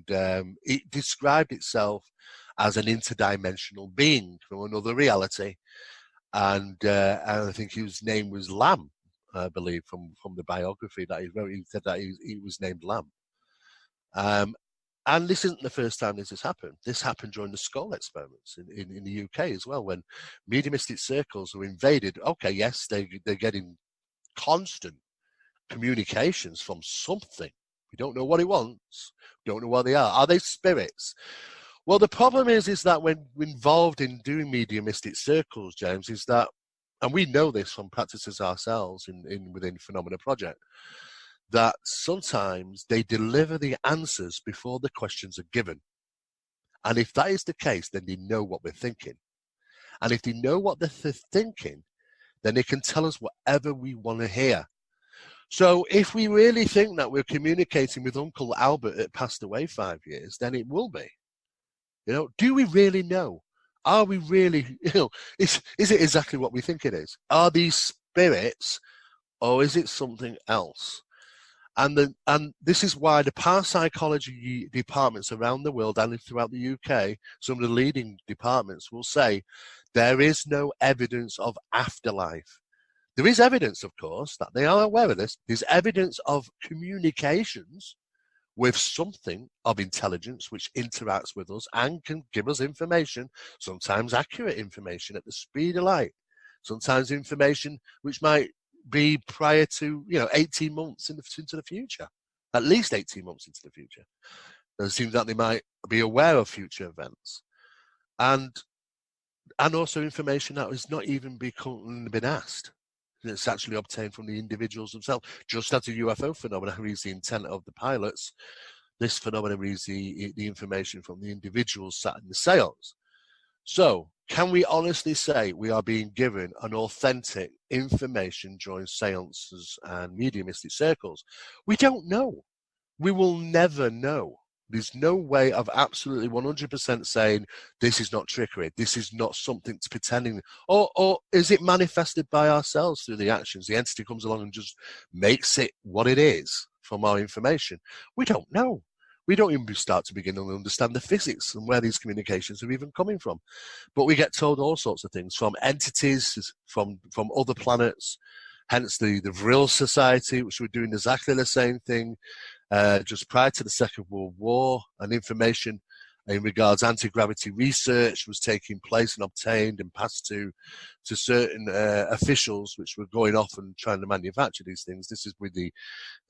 it described itself as an interdimensional being from another reality. And I think his name was Lamb, I believe, from the biography that he wrote. He said that he was named Lamb. And this isn't the first time this has happened. This happened during the Skull experiments in the UK as well, when mediumistic circles were invaded. Okay, yes, they're getting constant communications from something. We don't know what it wants. We don't know what they are. Are they spirits? Well, the problem is that when we're involved in doing mediumistic circles, James, is that, and we know this from practices ourselves within Phenomena Project, that sometimes they deliver the answers before the questions are given. And if that is the case, then they know what we're thinking. And if they know what they're thinking, then they can tell us whatever we want to hear. So if we really think that we're communicating with Uncle Albert that passed away 5 years, then it will be. Do we really know? Are we really, is it exactly what we think it is? Are these spirits, or is it something else? And this is why the parapsychology departments around the world and throughout the UK, some of the leading departments will say there is no evidence of afterlife. There is evidence, of course, that they are aware of this. There's evidence of communications with something of intelligence which interacts with us and can give us information, sometimes accurate information at the speed of light, sometimes information which might be prior to 18 months into the future, at least 18 months into the future. It seems that they might be aware of future events, and also information that has not even been asked. It's actually obtained from the individuals themselves. Just as a UFO phenomena reads the intent of the pilots, this phenomena reads the information from the individuals sat in the seance. So, can we honestly say we are being given an authentic information during seances and mediumistic circles? We don't know. We will never know. There's no way of absolutely 100% saying this is not trickery, this is not something to pretending, or is it manifested by ourselves through the actions? The entity comes along and just makes it what it is from our information. We don't know. We don't even start to begin to understand the physics and where these communications are even coming from. But we get told all sorts of things from entities, from other planets, hence the Vril Society, which were doing exactly the same thing just prior to the Second World War, and information in regards anti-gravity research was taking place and obtained and passed to certain officials which were going off and trying to manufacture these things. This is with the,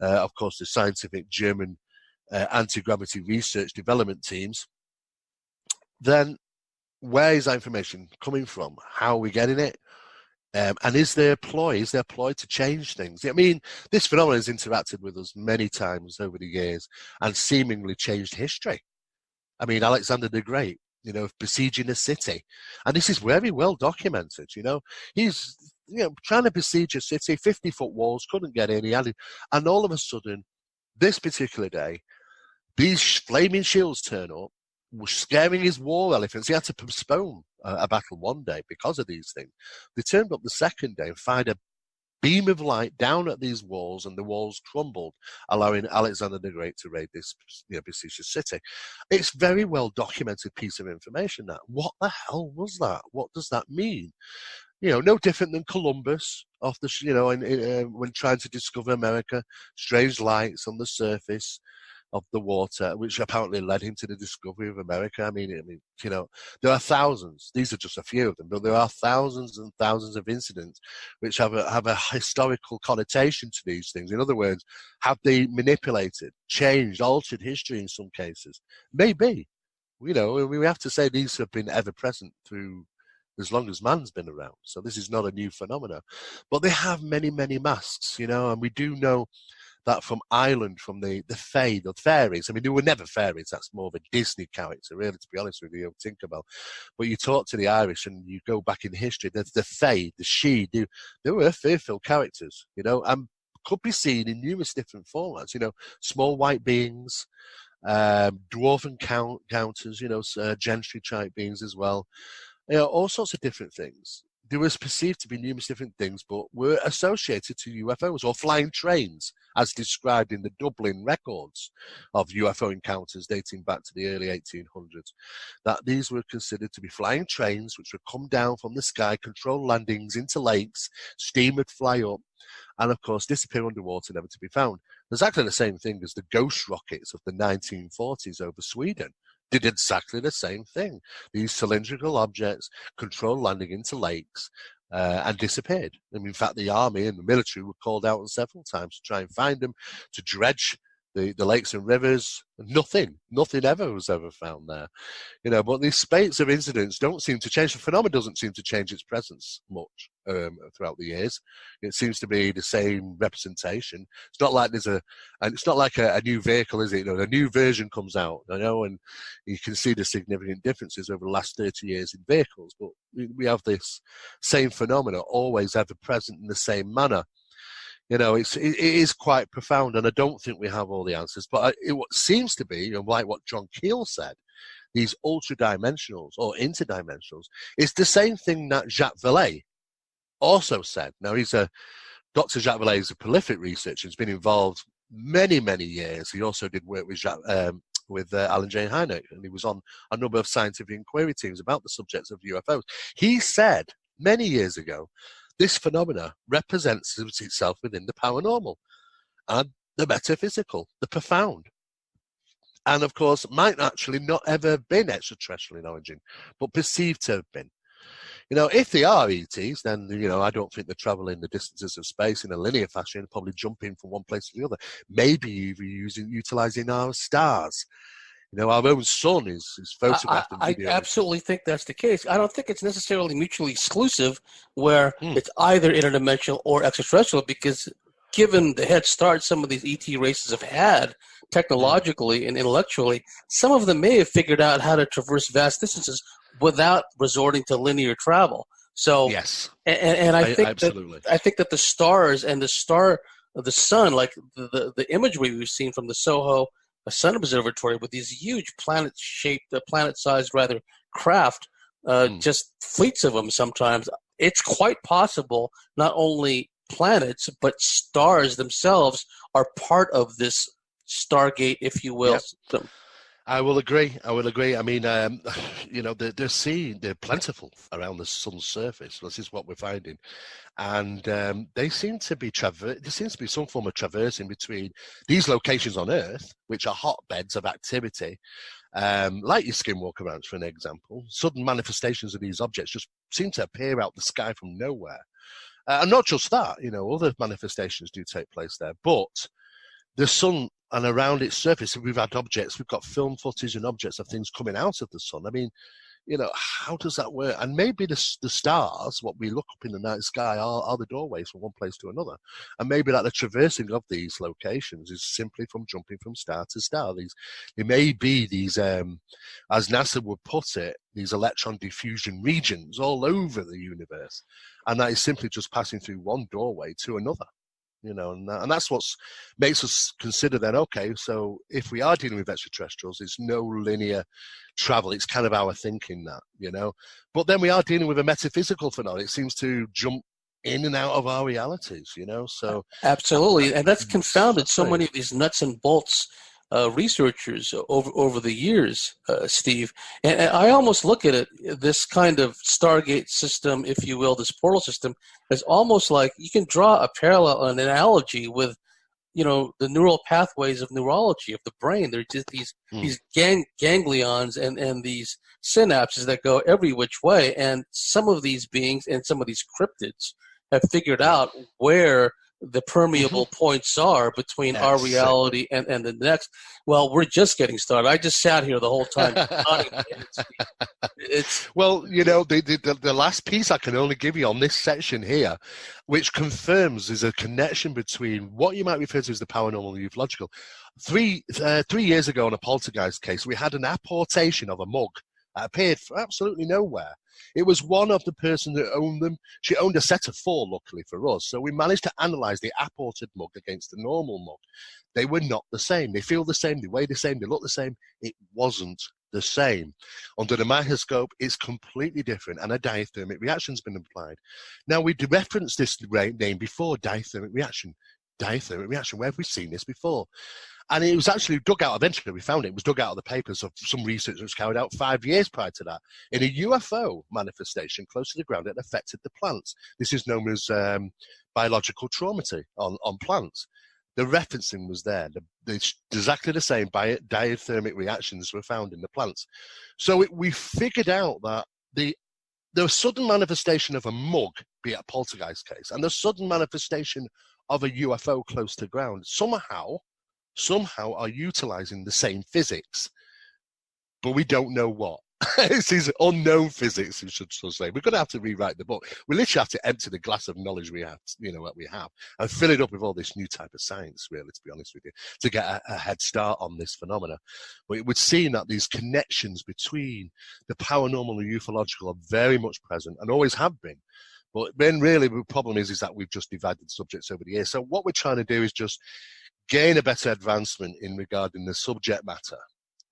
of course, the scientific German anti-gravity research development teams. Then where is that information coming from? How are we getting it? And is there a ploy to change things? I mean, this phenomenon has interacted with us many times over the years and seemingly changed history. I mean, Alexander the Great, besieging a city. And this is very well documented, He's, trying to besiege a city, 50-foot walls, couldn't get in. And all of a sudden, this particular day, these flaming shields turn up, were scaring his war elephants. He had to postpone a battle one day because of these things. They turned up the second day and fired a beam of light down at these walls, and the walls crumbled, allowing Alexander the Great to raid this besieged city. It's very well documented piece of information. That what the hell was that? What does that mean? No different than Columbus off the when trying to discover America, strange lights on the surface of the water, which apparently led him to the discovery of America. I mean, there are thousands. These are just a few of them, but there are thousands and thousands of incidents which have a historical connotation to these things. In other words, have they manipulated, changed, altered history in some cases? Maybe. We have to say these have been ever present through as long as man's been around. So this is not a new phenomenon. But they have many, many masks, and we do know that from Ireland, from the Fae, the fairies. I mean, they were never fairies. That's more of a Disney character, really, to be honest with you, Tinkerbell. But you talk to the Irish and you go back in history, the Fae, the she, they were fearful characters, and could be seen in numerous different formats, small white beings, dwarven counters, gentry-type beings as well, all sorts of different things. There was perceived to be numerous different things, but were associated to UFOs or flying trains, as described in the Dublin records of UFO encounters dating back to the early 1800s. That these were considered to be flying trains which would come down from the sky, control landings into lakes, steam would fly up, and of course disappear underwater, never to be found. Exactly the same thing as the ghost rockets of the 1940s over Sweden. Did exactly the same thing. These cylindrical objects controlled landing into lakes and disappeared. And in fact, the army and the military were called out on several times to try and find them, to dredge the lakes and rivers. Nothing ever was ever found there. But these spates of incidents don't seem to change. The phenomenon doesn't seem to change its presence much throughout the years. It seems to be the same representation. It's not like it's not like a new vehicle, is it? A new version comes out, and you can see the significant differences over the last 30 years in vehicles. But we have this same phenomena always ever present in the same manner. It is quite profound, and I don't think we have all the answers. But what seems to be, like what John Keel said, these ultra-dimensionals or interdimensionals, is the same thing that Jacques Vallée also said. Now, Dr. Jacques Vallée is a prolific researcher. He's been involved many, many years. He also did work with Alan J. Hynek, and he was on a number of scientific inquiry teams about the subjects of UFOs. He said many years ago, this phenomena represents itself within the paranormal and the metaphysical, the profound. And of course, might actually not ever have been extraterrestrial in origin, but perceived to have been. If they are ETs, then, I don't think they're traveling the distances of space in a linear fashion, probably jumping from one place to the other. Maybe even utilizing our stars. Our own sun is photographed and videoed. I absolutely think that's the case. I don't think it's necessarily mutually exclusive where it's either interdimensional or extraterrestrial, because given the head start some of these ET races have had technologically and intellectually, some of them may have figured out how to traverse vast distances without resorting to linear travel. So yes, and I think absolutely. I think that the stars and the sun, like the imagery we've seen from the Soho Sun Observatory with these huge planet-shaped, planet-sized rather craft, just fleets of them sometimes. It's quite possible not only planets but stars themselves are part of this Stargate, if you will. Yep. I will agree. I mean, they're plentiful around the sun's surface. This is what we're finding, and there seems to be some form of traversing between these locations on Earth, which are hotbeds of activity, like your skinwalker ranch, for an example. Sudden manifestations of these objects just seem to appear out the sky from nowhere, and not just that. Other manifestations do take place there, but the sun and around its surface, we've got film footage and objects of things coming out of the sun. I mean, how does that work? And maybe the stars, what we look up in the night sky, are the doorways from one place to another. And maybe that the traversing of these locations is simply from jumping from star to star. There may be these, as NASA would put it, these electron diffusion regions all over the universe. And that is simply just passing through one doorway to another. And that's what makes us consider then, okay, so if we are dealing with extraterrestrials, it's no linear travel. It's kind of our thinking that, But then we are dealing with a metaphysical phenomenon. It seems to jump in and out of our realities, so. Absolutely. And that's confounded so many of these nuts and bolts researchers over the years, Steve. And I almost look at it, this kind of Stargate system, if you will, this portal system, as almost like you can draw a parallel, an analogy with, the neural pathways of neurology of the brain. They're just these ganglions and these synapses that go every which way. And some of these beings and some of these cryptids have figured out where the permeable points are between our reality and the next. Well, we're just getting started. I just sat here the whole time. Well, the last piece I can only give you on this section here, which confirms there's a connection between what you might refer to as the paranormal and ufological. 3 years ago on a Poltergeist case, we had an apportation of a mug that appeared from absolutely nowhere. It was one of the person that owned them. She owned a set of 4, luckily for us. So we managed to analyze the apported mug against the normal mug. They were not the same. They feel the same. They weigh the same. They look the same. It wasn't the same. Under the microscope, it's completely different, and a diathermic reaction's been applied. Now, we referenced this name before, diathermic reaction. Diathermic reaction, where have we seen this before? And it was actually dug out, eventually we found it was dug out of the papers of some research that was carried out 5 years prior to that in a UFO manifestation close to the ground that affected the plants. This is known as biological trauma on plants. The referencing was there. Exactly the same diathermic reactions were found in the plants. So we figured out that the sudden manifestation of a mug, be it a poltergeist case, and the sudden manifestation of a UFO close to ground somehow are utilizing the same physics, but we don't know what. It's these unknown physics, we should say. We're going to have to rewrite the book. We literally have to empty the glass of knowledge we have, what we have, and fill it up with all this new type of science, really, to be honest with you, to get a head start on this phenomena. But we're seeing that these connections between the paranormal and ufological are very much present and always have been. But then really the problem is that we've just divided subjects over the years. So what we're trying to do is just gain a better advancement in regarding the subject matter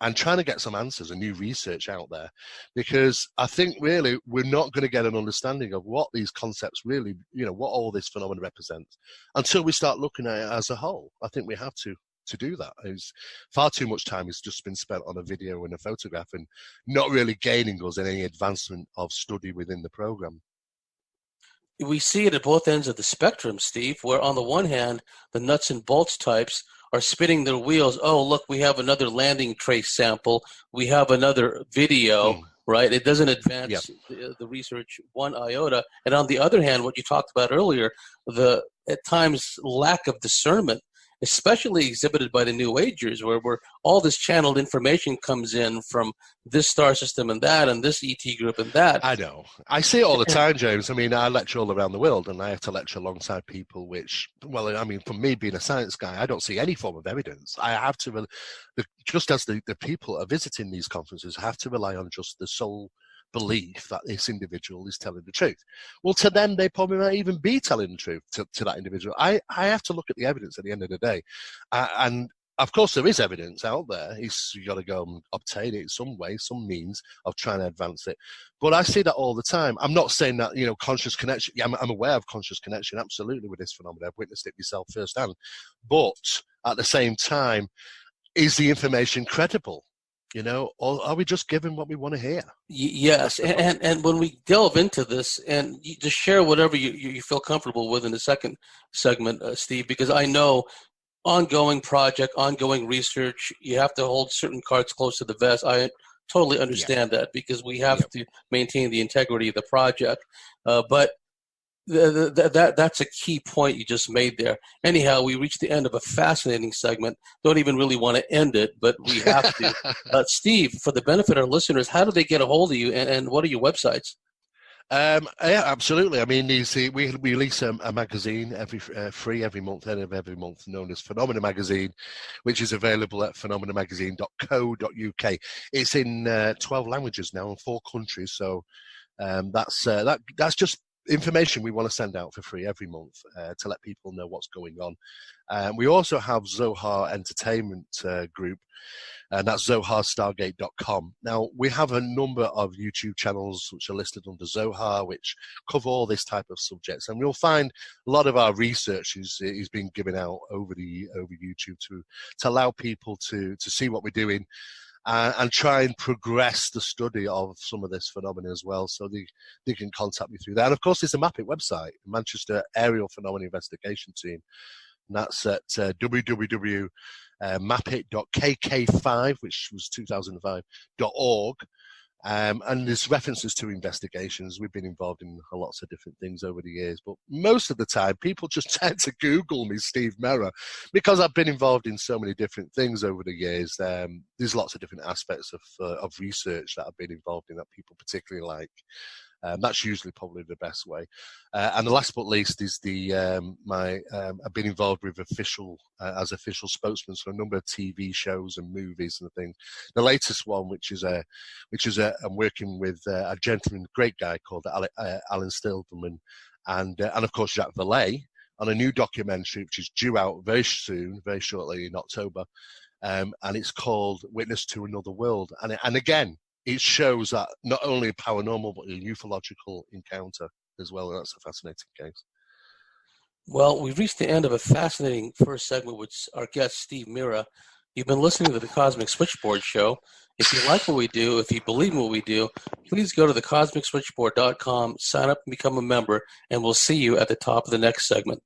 and trying to get some answers and new research out there, because I think really we're not going to get an understanding of what these concepts really, what all this phenomenon represents until we start looking at it as a whole. I think we have to do that. It's far too much time has just been spent on a video and a photograph and not really gaining us any advancement of study within the program. We see it at both ends of the spectrum, Steve, where on the one hand, the nuts and bolts types are spinning their wheels. Oh, look, we have another landing trace sample. We have another video, right? It doesn't advance the research one iota. And on the other hand, what you talked about earlier, the at times lack of discernment, especially exhibited by the New Agers, where all this channeled information comes in from this star system and this ET group and that. I know. I see it all the time, James. I mean, I lecture all around the world, and I have to lecture alongside people which, well, I mean, for me being a science guy, I don't see any form of evidence. I have to, just as the people are visiting these conferences have to rely on just the sole belief that this individual is telling the truth. Well, to them, they probably might even be telling the truth to that individual. I have to look at the evidence at the end of the day. And of course, there is evidence out there. You got to go and obtain it in some way, some means of trying to advance it. But I see that all the time. I'm not saying that, conscious connection. Yeah, I'm aware of conscious connection, absolutely, with this phenomenon. I've witnessed it myself firsthand. But at the same time, is the information credible? Or are we just given what we want to hear? Yes, and when we delve into this, and you just share whatever you feel comfortable with in the second segment, Steve, because I know ongoing project, ongoing research, you have to hold certain cards close to the vest. I totally understand that because we have to maintain the integrity of the project. But that's a key point you just made there. Anyhow, we reached the end of a fascinating segment. Don't even really want to end it, but we have to. Steve, for the benefit of our listeners, how do they get a hold of you, and what are your websites? Yeah, absolutely. I mean, we release a magazine free every month, end of every month, known as Phenomena Magazine, which is available at phenomenamagazine.co.uk. It's in 12 languages now in 4 countries, so that's just information we want to send out for free every month to let people know what's going on. We also have Zohar Entertainment Group, and that's zoharstargate.com. Now, we have a number of YouTube channels which are listed under Zohar, which cover all this type of subjects, and you'll find a lot of our research is being given out over YouTube to allow people to see what we're doing. And try and progress the study of some of this phenomena as well, so they can contact me through that. And of course, there's a MAPIT website, Manchester Aerial Phenomena Investigation Team, and that's at www.mapit.kk5, which was 2005.org. And there's references to investigations. We've been involved in lots of different things over the years, but most of the time people just tend to Google me, Steve Mera, because I've been involved in so many different things over the years. There's lots of different aspects of research that I've been involved in that people particularly like. That's usually probably the best way. And the last but least is I've been involved with as official spokesman for a number of TV shows and movies and things. The latest one, which is I'm working with a gentleman, great guy called Alan Stillman, and of course Jacques Vallée on a new documentary which is due out very soon, very shortly in October, and it's called Witness to Another World. And again, it shows that not only a paranormal, but a ufological encounter as well. And that's a fascinating case. Well, we've reached the end of a fascinating first segment with our guest, Steve Mera. You've been listening to the Cosmic Switchboard Show. If you like what we do, if you believe in what we do, please go to thecosmicswitchboard.com, sign up and become a member, and we'll see you at the top of the next segment.